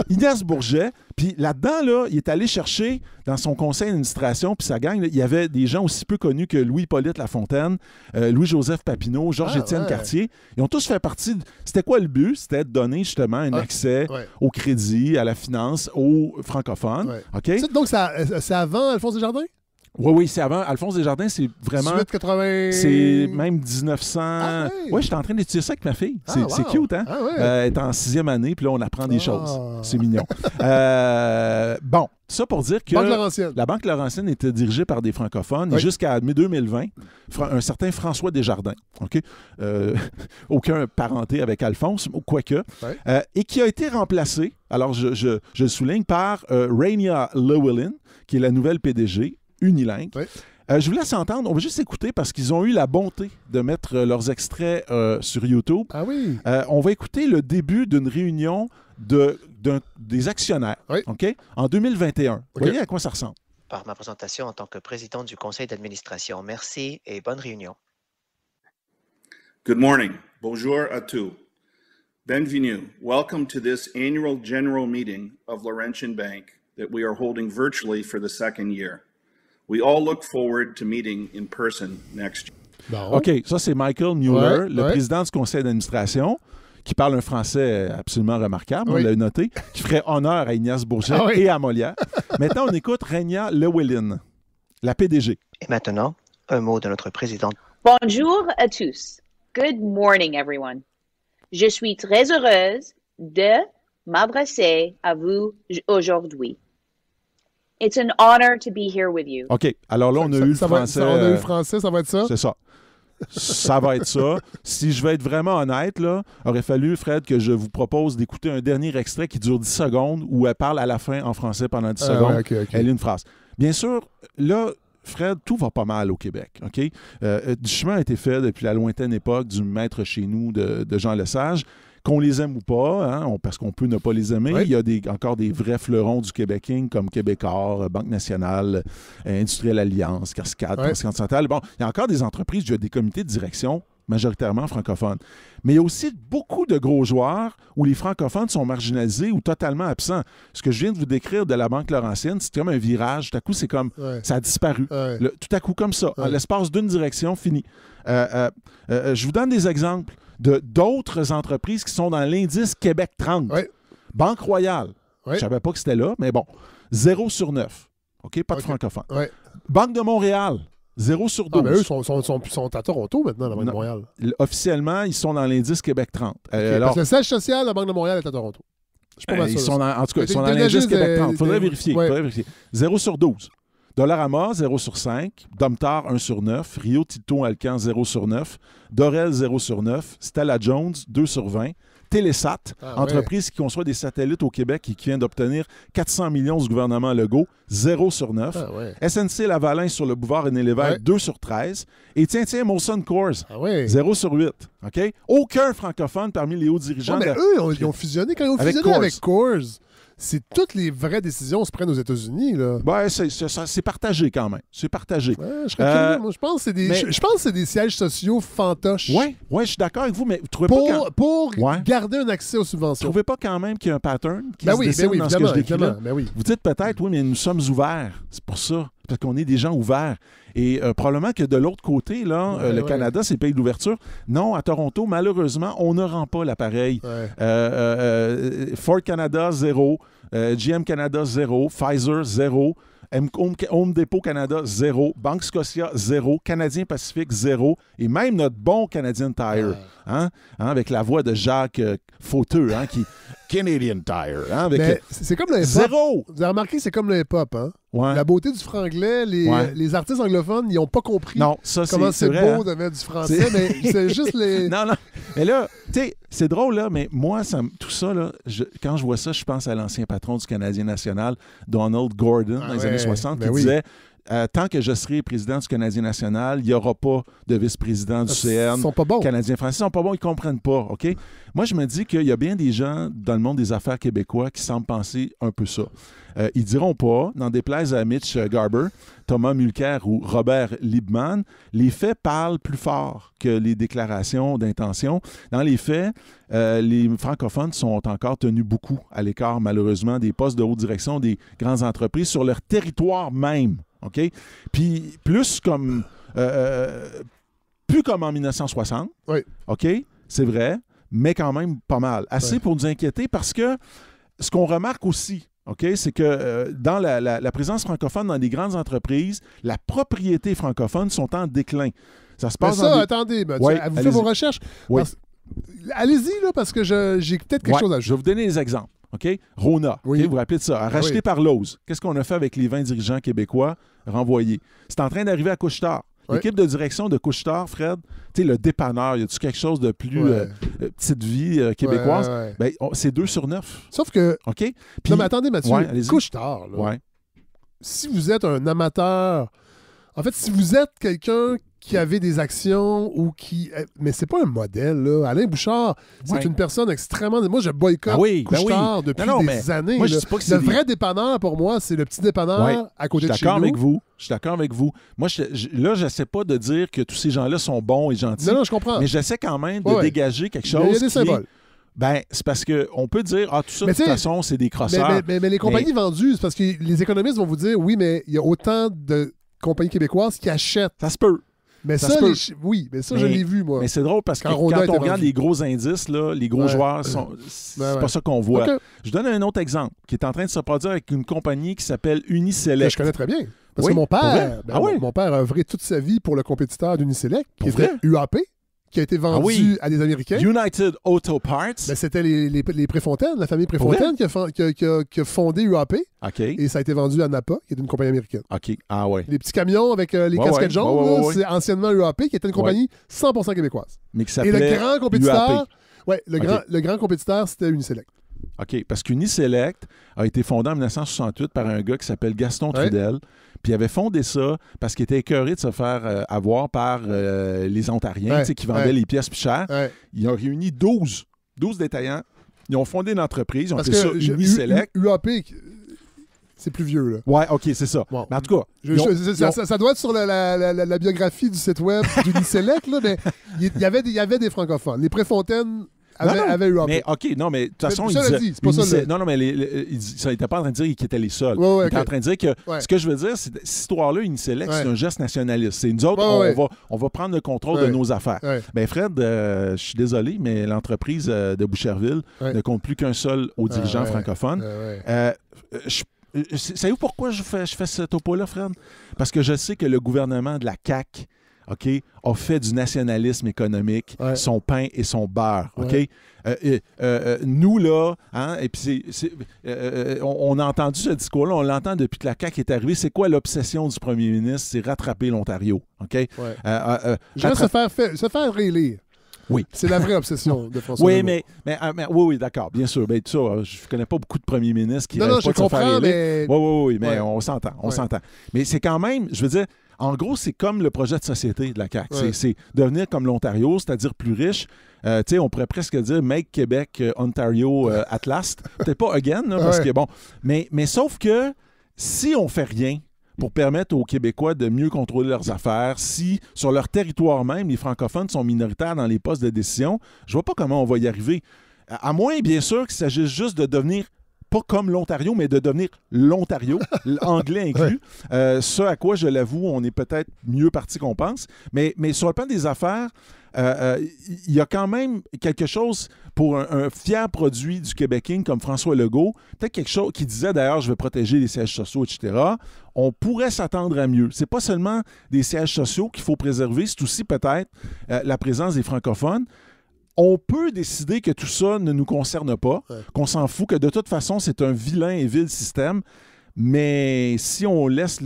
Ignace Bourget, puis là-dedans, là, il est allé chercher dans son conseil d'administration, puis sa gang, là, il y avait des gens aussi peu connus que Louis-Hippolyte Lafontaine, Louis-Joseph Papineau, Georges-Étienne Cartier. Ils ont tous fait partie... C'était quoi le but? C'était de donner justement un accès au crédit, à la finance, aux francophones. Okay? Donc, c'est avant Alphonse Desjardins? Oui, c'est avant. Alphonse Desjardins, c'est vraiment... 1880... C'est même 1900... Oui, j'étais en train d'étudier ça avec ma fille. C'est cute, hein? Elle est en 6e année, puis là, on apprend des choses. C'est mignon. Bon, ça pour dire que la Banque Laurentienne était dirigée par des francophones et jusqu'à 2020, un certain François Desjardins, OK? Aucun parenté avec Alphonse, quoique, et qui a été remplacé, alors je le souligne, par Rania Llewellyn, qui est la nouvelle PDG, unilingue. Je vous laisse entendre, on va juste écouter parce qu'ils ont eu la bonté de mettre leurs extraits sur YouTube. On va écouter le début d'une réunion des actionnaires en 2021. Vous voyez à quoi ça ressemble? Par ma présentation en tant que président du conseil d'administration. Merci et bonne réunion. Good morning. Bonjour à tous. Bienvenue. Welcome to this annual general meeting of Laurentian Bank that we are holding virtually for the second year. We all look forward to meeting in person next year. OK, ça c'est Michael Mueller, le président du conseil d'administration, qui parle un français absolument remarquable, on l'a noté, qui ferait honneur à Ignace Bourget et à Molière. Maintenant, on écoute Rania Llewellyn, la PDG. Et maintenant, un mot de notre présidente. Bonjour à tous. Good morning, everyone. Je suis très heureuse de m'adresser à vous aujourd'hui. It's an honor to be here with you. OK. Alors là, on a eu le français. On a eu le français, ça va être ça? C'est ça. Ça va être ça. Si je vais être vraiment honnête, là, aurait fallu, Fred, que je vous propose d'écouter un dernier extrait qui dure 10 secondes où elle parle à la fin en français pendant 10 secondes. Elle lit une phrase. Bien sûr, là, Fred, tout va pas mal au Québec. OK? Du chemin a été fait depuis la lointaine époque du maître chez nous de Jean Lesage. Qu'on les aime ou pas, hein, parce qu'on peut ne pas les aimer, il y a encore des vrais fleurons du Québéking comme Québécois, Banque nationale, Industrielle Alliance, Cascade, Continentale. Bon, il y a encore des entreprises, il y a des comités de direction majoritairement francophones. Mais il y a aussi beaucoup de gros joueurs où les francophones sont marginalisés ou totalement absents. Ce que je viens de vous décrire de la Banque Laurentienne, c'est comme un virage. Tout à coup, c'est comme... Ça a disparu. Tout à coup, comme ça. En l'espace d'une direction, fini. Je vous donne des exemples d'autres entreprises qui sont dans l'indice Québec 30. Banque Royale. Je ne savais pas que c'était là, mais bon. 0 sur 9. OK? Pas de francophones. Banque de Montréal. 0 sur 12. Eux sont à Toronto maintenant, la Banque de Montréal. Officiellement, ils sont dans l'indice Québec 30. Parce que le siège social de la Banque de Montréal est à Toronto. Je suis pas mal sûr. En tout cas, ils sont dans l'indice Québec 30. Il faudrait vérifier. 0 sur 12. Dollarama, 0 sur 5. Domtar, 1 sur 9. Rio Tinto Alcan, 0 sur 9. Dorel, 0 sur 9. Stella Jones, 2 sur 20. Télésat, entreprise qui conçoit des satellites au Québec et qui vient d'obtenir 400 millions du gouvernement Legault, 0 sur 9. SNC Lavalin sur le boulevard René-Lévesque, 2 sur 13. Et tiens, Molson Coors, 0 sur 8. OK? Aucun francophone parmi les hauts dirigeants. Mais eux, ils ont fusionné. Quand ils ont fusionné avec Coors, c'est toutes les vraies décisions se prennent aux États-Unis. Ouais, c'est partagé quand même. C'est partagé. Ouais, je pense que c'est des sièges sociaux fantoches. Oui, je suis d'accord avec vous, mais vous trouvez pas pour garder un accès aux subventions. Vous trouvez pas quand même qu'il y a un pattern qui se dessine dans ce que je décris là? Vous dites peut-être, oui, mais nous sommes ouverts. C'est pour ça. parce qu'on est des gens ouverts. Et probablement que de l'autre côté, là, le Canada, c'est le pays d'ouverture. Non, à Toronto, malheureusement, on ne rend pas l'appareil. Ford Canada, 0. GM Canada, 0. Pfizer, 0. Home Depot Canada, 0. Banque Scotia, 0. Canadien Pacifique, 0. Et même notre bon Canadian Tire, avec la voix de Jacques Fauteux, qui... Canadian Tire. C'est comme le hip-hop. 0! Vous avez remarqué, c'est comme le hip-hop. Ouais. La beauté du franglais, les artistes anglophones, ils n'ont pas compris comment c'est beau de mettre du français, mais c'est juste les... Non. Mais là, tu sais, c'est drôle, là, mais moi, tout ça, là, quand je vois ça, je pense à l'ancien patron du Canadien national, Donald Gordon, dans les années 60, qui disait... tant que je serai président du Canadien national, il n'y aura pas de vice-président du CN. Ils sont pas bons. Canadien-français, ils sont pas bons, ils ne comprennent pas, OK? Moi, je me dis qu'il y a bien des gens dans le monde des affaires québécois qui semblent penser un peu ça. Ils diront pas, n'en déplaise à Mitch Garber, Thomas Mulcair ou Robert Liebman, les faits parlent plus fort que les déclarations d'intention. Dans les faits, les francophones sont encore tenus beaucoup à l'écart, malheureusement, des postes de haute direction des grandes entreprises sur leur territoire même. OK? Puis plus comme en 1960. Oui. OK? C'est vrai, mais quand même pas mal. Assez pour nous inquiéter parce que ce qu'on remarque aussi, OK, c'est que dans la présence francophone dans des grandes entreprises, la propriété francophone sont en déclin. Ça se passe attendez, vous faites vos recherches. Oui. Allez-y, là, parce que j'ai peut-être quelque chose à ajouter. Je vais vous donner des exemples. OK? Rona, vous vous rappelez de ça, racheté par Lowe's. Qu'est-ce qu'on a fait avec les 20 dirigeants québécois renvoyés? C'est en train d'arriver à Couche-Tard. L'équipe de direction de Couche-Tard, Fred, tu sais, le dépanneur, y a-tu quelque chose de plus petite vie québécoise? Ben, c'est 2 sur 9. Sauf que... OK? Puis, non, mais attendez, Mathieu, Couche-Tard, là, Ouais. si vous êtes un amateur... En fait, si vous êtes quelqu'un qui avait des actions ou qui... Mais c'est pas un modèle, là. Alain Bouchard, c'est une personne extrêmement... Moi, je boycotte Couche-Tard depuis des années. Moi, je dis pas que c'est le vrai dépanneur, pour moi, c'est le petit dépanneur à côté de chez nous. Je suis d'accord avec vous. Moi, là, je n'essaie pas de dire que tous ces gens-là sont bons et gentils. Non, je comprends. Mais j'essaie quand même de dégager quelque chose. Il y a des symboles. C'est parce qu'on peut dire, tout ça, de toute façon, c'est des crosseurs. Mais les compagnies vendues, c'est parce que les économistes vont vous dire, oui, mais il y a autant de compagnies québécoises qui achètent. Ça se peut. Mais ça oui, mais ça, je l'ai vu, moi. Mais c'est drôle parce que quand on regarde les gros indices, là, les gros joueurs, c'est pas ça qu'on voit. Okay. Je donne un autre exemple qui est en train de se produire avec une compagnie qui s'appelle Uniselect. Je connais très bien. Parce que mon père, mon père a œuvré toute sa vie pour le compétiteur d'Uniselect, qui était UAP, qui a été vendu à des Américains. United Auto Parts. C'était les Préfontaine, la famille Préfontaine qui a fondé UAP. OK. Et ça a été vendu à Napa, qui est une compagnie américaine. OK. Ah ouais. Les petits camions avec les casquettes jaunes, c'est anciennement UAP, qui était une compagnie 100% québécoise. Mais qui s'appelait le grand compétiteur, UAP. le grand compétiteur, c'était Uniselect. OK. Parce qu'Uniselect a été fondé en 1968 par un gars qui s'appelle Gaston Trudel. Puis il avait fondé ça parce qu'il était écœuré de se faire avoir par les Ontariens qui vendaient les pièces plus chères. Ils ont réuni 12 détaillants. Ils ont fondé une entreprise. Ils ont appelé ça Uniselect. UAP, c'est plus vieux, là. Ouais, OK, c'est ça. Bon. Mais en tout cas... ça doit être sur la biographie du site web d'Uniselect, là, mais il y avait des francophones. Les Préfontaine... avait UAP. Mais OK, non, mais de toute façon, il disait... Non, mais il n'était pas en train de dire qu'ils étaient les seuls. Il était en train de dire que ce que je veux dire, c'est cette histoire-là, Uniselect, c'est un geste nationaliste. C'est nous autres, on va prendre le contrôle de nos affaires. Ben Fred, je suis désolé, mais l'entreprise de Boucherville ne compte plus qu'un seul haut dirigeant francophone. Savez-vous pourquoi je fais ce topo-là, Fred? Parce que je sais que le gouvernement de la CAQ a fait du nationalisme économique son pain et son beurre. Nous, là, et puis on a entendu ce discours-là, on l'entend depuis que la CAQ est arrivée. C'est quoi l'obsession du premier ministre? C'est rattraper l'Ontario. Se faire réélire. Oui. C'est la vraie obsession de François Legault. Oui, d'accord, bien sûr. Ben, ça, je ne connais pas beaucoup de premiers ministres qui je comprends, mais... Oui, mais on s'entend. Mais c'est quand même, je veux dire, en gros, c'est comme le projet de société de la CAQ. C'est devenir comme l'Ontario, c'est-à-dire plus riche. On pourrait presque dire « Make Québec, Ontario at last ». Peut-être pas « again », parce que bon... Mais sauf que si on fait rien pour permettre aux Québécois de mieux contrôler leurs affaires, si sur leur territoire même, les francophones sont minoritaires dans les postes de décision, je vois pas comment on va y arriver. À moins, bien sûr, qu'il s'agisse juste de devenir pas comme l'Ontario, mais de devenir l'Ontario, l'anglais inclus. Ce à quoi, je l'avoue, on est peut-être mieux parti qu'on pense. Mais sur le plan des affaires, il y a quand même quelque chose pour un fier produit du Québec Inc. comme François Legault, peut-être quelque chose qui disait d'ailleurs je vais protéger les sièges sociaux, etc. On pourrait s'attendre à mieux. C'est pas seulement des sièges sociaux qu'il faut préserver, c'est aussi peut-être la présence des francophones. On peut décider que tout ça ne nous concerne pas, qu'on s'en fout, que de toute façon c'est un vilain et vil système, mais si on laisse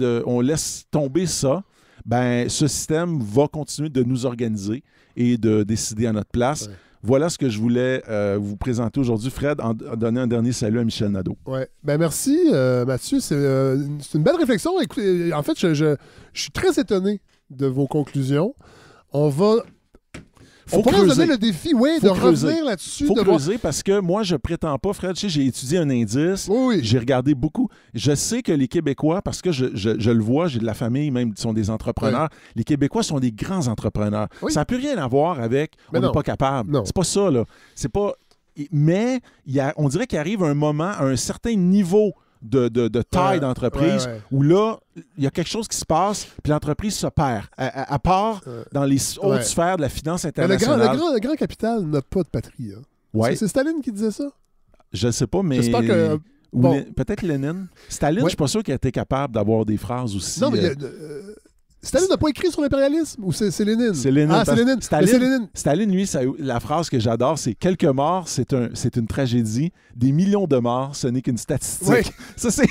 tomber ça, ben ce système va continuer de nous organiser et de décider à notre place. Ouais. Voilà ce que je voulais vous présenter aujourd'hui. Fred, en donner un dernier salut à Michel Nadeau. Oui. Ben merci, Mathieu. C'est une belle réflexion. Écoutez, en fait, je suis très étonné de vos conclusions. On pourrait se donner le défi, de revenir là-dessus. Il faut creuser parce que moi, je prétends pas, Fred, tu sais, j'ai étudié un indice, j'ai regardé beaucoup. Je sais que les Québécois, parce que je le vois, j'ai de la famille, même, qui sont des entrepreneurs, les Québécois sont des grands entrepreneurs. Oui. Ça n'a plus rien à voir avec on n'est pas capable. Non. C'est pas ça, là. C'est pas... Mais on dirait qu'il arrive un moment, à un certain niveau de taille d'entreprise où là, il y a quelque chose qui se passe puis l'entreprise se perd. À part dans les hautes sphères de la finance internationale. Le grand capital n'a pas de patrie. Hein. Ouais. C'est Staline qui disait ça? Je ne sais pas, mais... J'espère que... Peut-être Lénine. Staline, je ne suis pas sûr qu'il a été capable d'avoir des phrases aussi... Non, mais Staline n'a pas écrit sur l'impérialisme ou c'est Lénine? C'est Lénine. Ah, c'est Lénine. Staline, lui, la phrase que j'adore, c'est « Quelques morts, c'est une tragédie. Des millions de morts, ce n'est qu'une statistique. » Oui. Ça, c'est...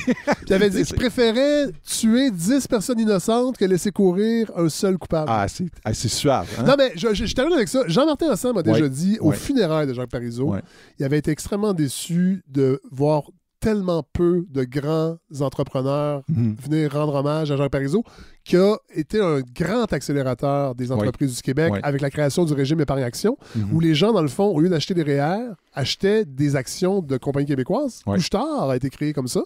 Il avait dit qu'il préférait tuer 10 personnes innocentes que laisser courir un seul coupable. Ah, c'est suave. Hein? Non, mais je termine avec ça. Jean-Martin Hassan m'a déjà dit, aux funérailles de Jacques Parizeau, il avait été extrêmement déçu de voir tellement peu de grands entrepreneurs venir rendre hommage à Jacques Parizeau, qui a été un grand accélérateur des entreprises du Québec avec la création du régime épargne-action, où les gens, dans le fond, au lieu d'acheter des REER, achetaient des actions de compagnies québécoises. Couche-Tard a été créé comme ça.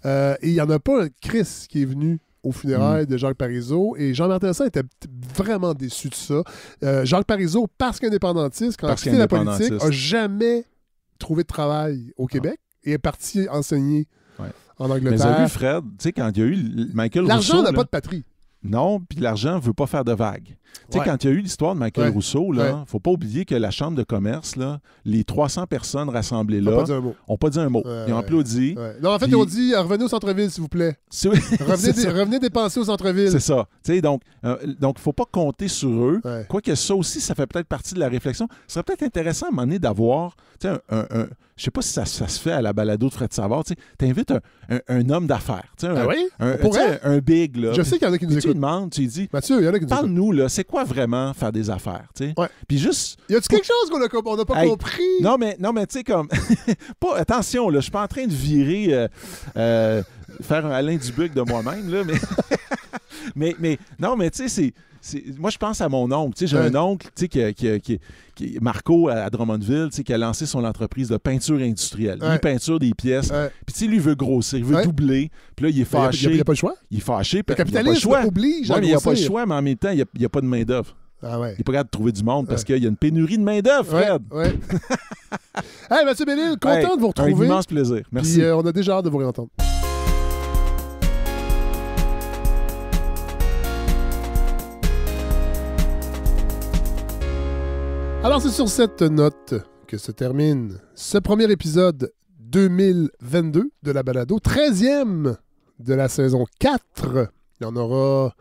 Et il n'y en a pas un Chris qui est venu aux funérailles de Jacques Parizeau. Et Jean-Martin Hassan était vraiment déçu de ça. Jacques Parizeau, parce qu'indépendantiste, quand il a quitté la politique, n'a jamais trouvé de travail au Québec. Et est parti enseigner en Angleterre. Mais vous avez vu, Fred, tu sais, quand il y a eu Michael Rousseau... L'argent n'a pas de patrie. Non, puis l'argent ne veut pas faire de vagues. Tu sais, quand il y a eu l'histoire de Michael Rousseau, il ne faut pas oublier que la Chambre de commerce, là, les 300 personnes rassemblées là, n'ont pas dit un mot. Ils ont applaudi. Non, en fait, ils ont dit « Revenez au centre-ville, s'il vous plaît. Revenez dépenser au centre-ville. » C'est ça. Donc, il ne faut pas compter sur eux. Quoique ça aussi, ça fait peut-être partie de la réflexion. Ce serait peut-être intéressant à un moment donné d'avoir je ne sais pas si ça se fait à la balado de Fred Savard. Tu invites un homme d'affaires. Un big. Là. Je sais qu'il y en a qui nous écoutent. Tu lui demandes, tu lui dis, Mathieu, il y en a qui nous parle-nous, là, c'est quoi vraiment faire des affaires? Puis juste... Y a-tu quelque chose qu'on n'a pas compris? Non, mais tu sais, comme... attention, là, je suis pas en train de virer... faire un Alain Dubuc de moi-même, là, mais... non, mais tu sais, moi, je pense à mon oncle. Tu sais, j'ai un oncle, tu sais, qui Marco à Drummondville, tu sais, qui a lancé son entreprise de peinture industrielle. Lui, peinture des pièces. Puis, tu sais, lui, il veut grossir, il veut doubler. Puis là, il est fâché. Il n'y a pas le choix. Il est fâché. Le capitalisme oblige à mais il n'y a pas le choix, mais en même temps, il n'y a pas de main-d'œuvre. Ah ouais. Il n'est pas capable de trouver du monde parce qu'il y a une pénurie de main-d'œuvre, Fred. Hey, Mathieu Bellil, content de vous retrouver. Un immense plaisir. Merci. Puis, on a déjà hâte de vous réentendre. Alors, c'est sur cette note que se termine ce premier épisode 2022 de la balado, 13e de la saison 4. Il y en aura,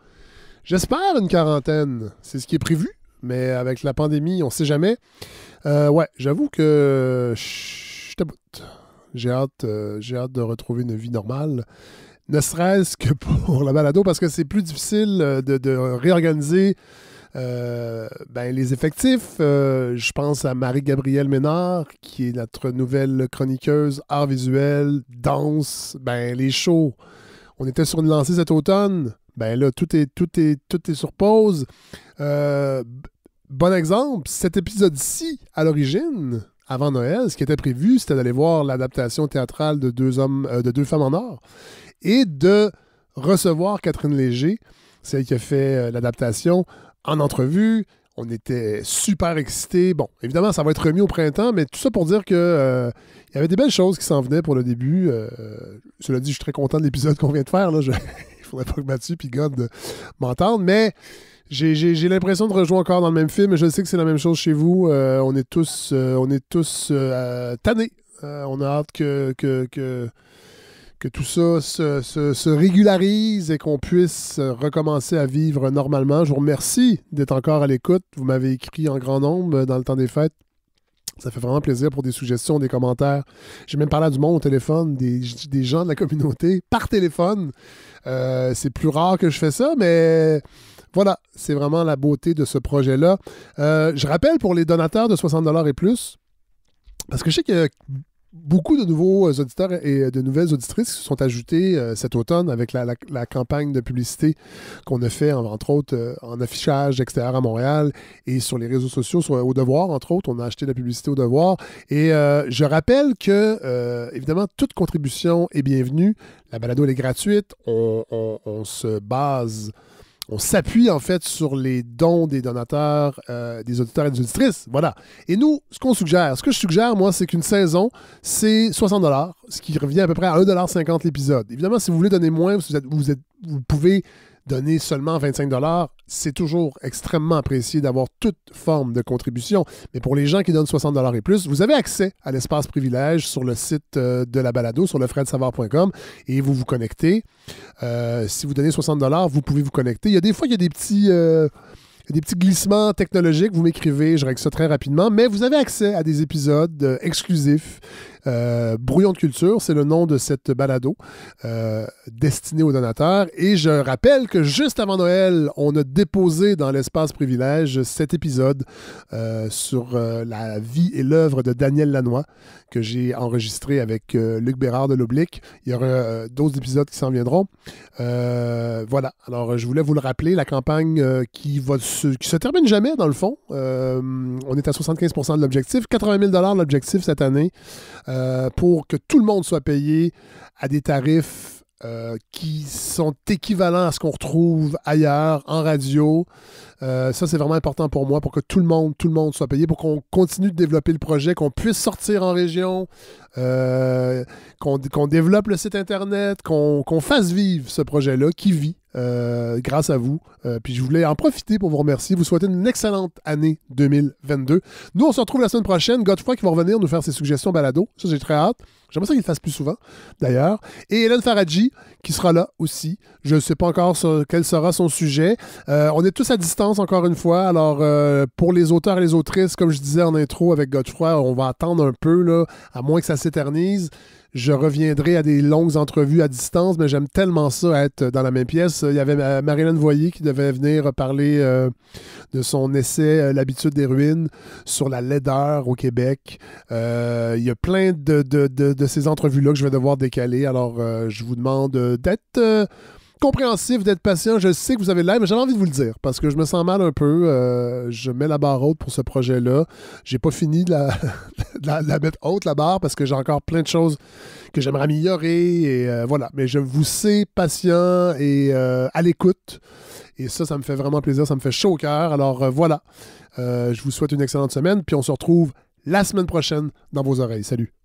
j'espère, une quarantaine. C'est ce qui est prévu, mais avec la pandémie, on ne sait jamais. J'avoue que je t'aboute. J'ai hâte de retrouver une vie normale, ne serait-ce que pour la balado, parce que c'est plus difficile de réorganiser les effectifs. Je pense à Marie-Gabrielle Ménard, qui est notre nouvelle chroniqueuse art visuel, danse, les shows. On était sur une lancée cet automne. Là, tout est sur pause. Bon exemple, cet épisode-ci, à l'origine, avant Noël, ce qui était prévu, c'était d'aller voir l'adaptation théâtrale de Deux femmes en or et de recevoir Catherine Léger, celle qui a fait l'adaptation, en entrevue. On était super excités. Bon, évidemment, ça va être remis au printemps, mais tout ça pour dire que il y avait des belles choses qui s'en venaient pour le début. Cela dit, je suis très content de l'épisode qu'on vient de faire. Là. Il faudrait pas que Mathieu et God m'entendent, mais j'ai l'impression de rejouer encore dans le même film. Je sais que c'est la même chose chez vous. On est tous tannés. On a hâte que tout ça se régularise et qu'on puisse recommencer à vivre normalement. Je vous remercie d'être encore à l'écoute. Vous m'avez écrit en grand nombre dans le temps des fêtes. Ça fait vraiment plaisir pour des suggestions, des commentaires. J'ai même parlé à du monde au téléphone, des gens de la communauté, par téléphone. C'est plus rare que je fais ça, mais voilà, c'est vraiment la beauté de ce projet-là. Je rappelle pour les donateurs de 60$ et plus, parce que je sais qu'il y a beaucoup de nouveaux auditeurs et de nouvelles auditrices qui se sont ajoutés cet automne avec la campagne de publicité qu'on a fait, entre autres, en affichage extérieur à Montréal et sur les réseaux sociaux, au Devoir, entre autres. On a acheté de la publicité au Devoir. Et je rappelle que, évidemment, toute contribution est bienvenue. La balado, elle est gratuite. On se base... On s'appuie en fait sur les dons des donateurs, des auditeurs et des auditrices. Voilà. Et nous, ce que je suggère, moi, c'est qu'une saison, c'est 60$, ce qui revient à peu près à 1,50$ l'épisode. Évidemment, si vous voulez donner moins, vous pouvez donner seulement 25$. C'est toujours extrêmement apprécié d'avoir toute forme de contribution. Mais pour les gens qui donnent 60$ et plus, vous avez accès à l'espace privilège sur le site de la balado, sur lefredsavard.com, et vous vous connectez. Si vous donnez 60$, vous pouvez vous connecter. Il y a des fois, il y a des petits glissements technologiques. Vous m'écrivez, je règle ça très rapidement. Mais vous avez accès à des épisodes exclusifs. Brouillon de culture, c'est le nom de cette balado destinée aux donateurs. Et je rappelle que juste avant Noël, on a déposé dans l'espace privilège cet épisode sur la vie et l'œuvre de Daniel Lanois que j'ai enregistré avec Luc Bérard de l'Oblique. Il y aura d'autres épisodes qui s'en viendront. Voilà. Alors, je voulais vous le rappeler, la campagne qui se termine jamais, dans le fond. On est à 75% de l'objectif. 80 000$ l'objectif cette année. Pour que tout le monde soit payé à des tarifs qui sont équivalents à ce qu'on retrouve ailleurs, en radio. Ça, c'est vraiment important pour moi, pour que tout le monde soit payé, pour qu'on continue de développer le projet, qu'on puisse sortir en région, qu'on développe le site Internet, qu'on fasse vivre ce projet-là qui vit grâce à vous. Puis je voulais en profiter pour vous remercier, vous souhaiter une excellente année 2022. Nous, on se retrouve la semaine prochaine. Godefroy qui va revenir nous faire ses suggestions balado. Ça, j'ai très hâte. J'aimerais ça qu'il le fasse plus souvent, d'ailleurs. Et Hélène Faradji, qui sera là aussi. Je ne sais pas encore quel sera son sujet. On est tous à distance, encore une fois. Alors, pour les auteurs et les autrices, comme je disais en intro avec Godefroy, on va attendre un peu, là, à moins que ça s'éternise. Je reviendrai à des longues entrevues à distance, mais j'aime tellement ça être dans la même pièce. Il y avait Marie-Hélène Voyer qui devait venir parler de son essai L'habitude des ruines sur la laideur au Québec. Il y a plein de ces entrevues-là que je vais devoir décaler. Alors, je vous demande d'être compréhensif, d'être patient. Je sais que vous avez l'air, mais j'avais envie de vous le dire parce que je me sens mal un peu. Je mets la barre haute pour ce projet-là. J'ai pas fini de la mettre haute, la barre, parce que j'ai encore plein de choses que j'aimerais améliorer. Et voilà. Mais je vous sais patient et à l'écoute. Et ça me fait vraiment plaisir. Ça me fait chaud au cœur. Alors voilà. Je vous souhaite une excellente semaine. Puis on se retrouve la semaine prochaine dans vos oreilles. Salut!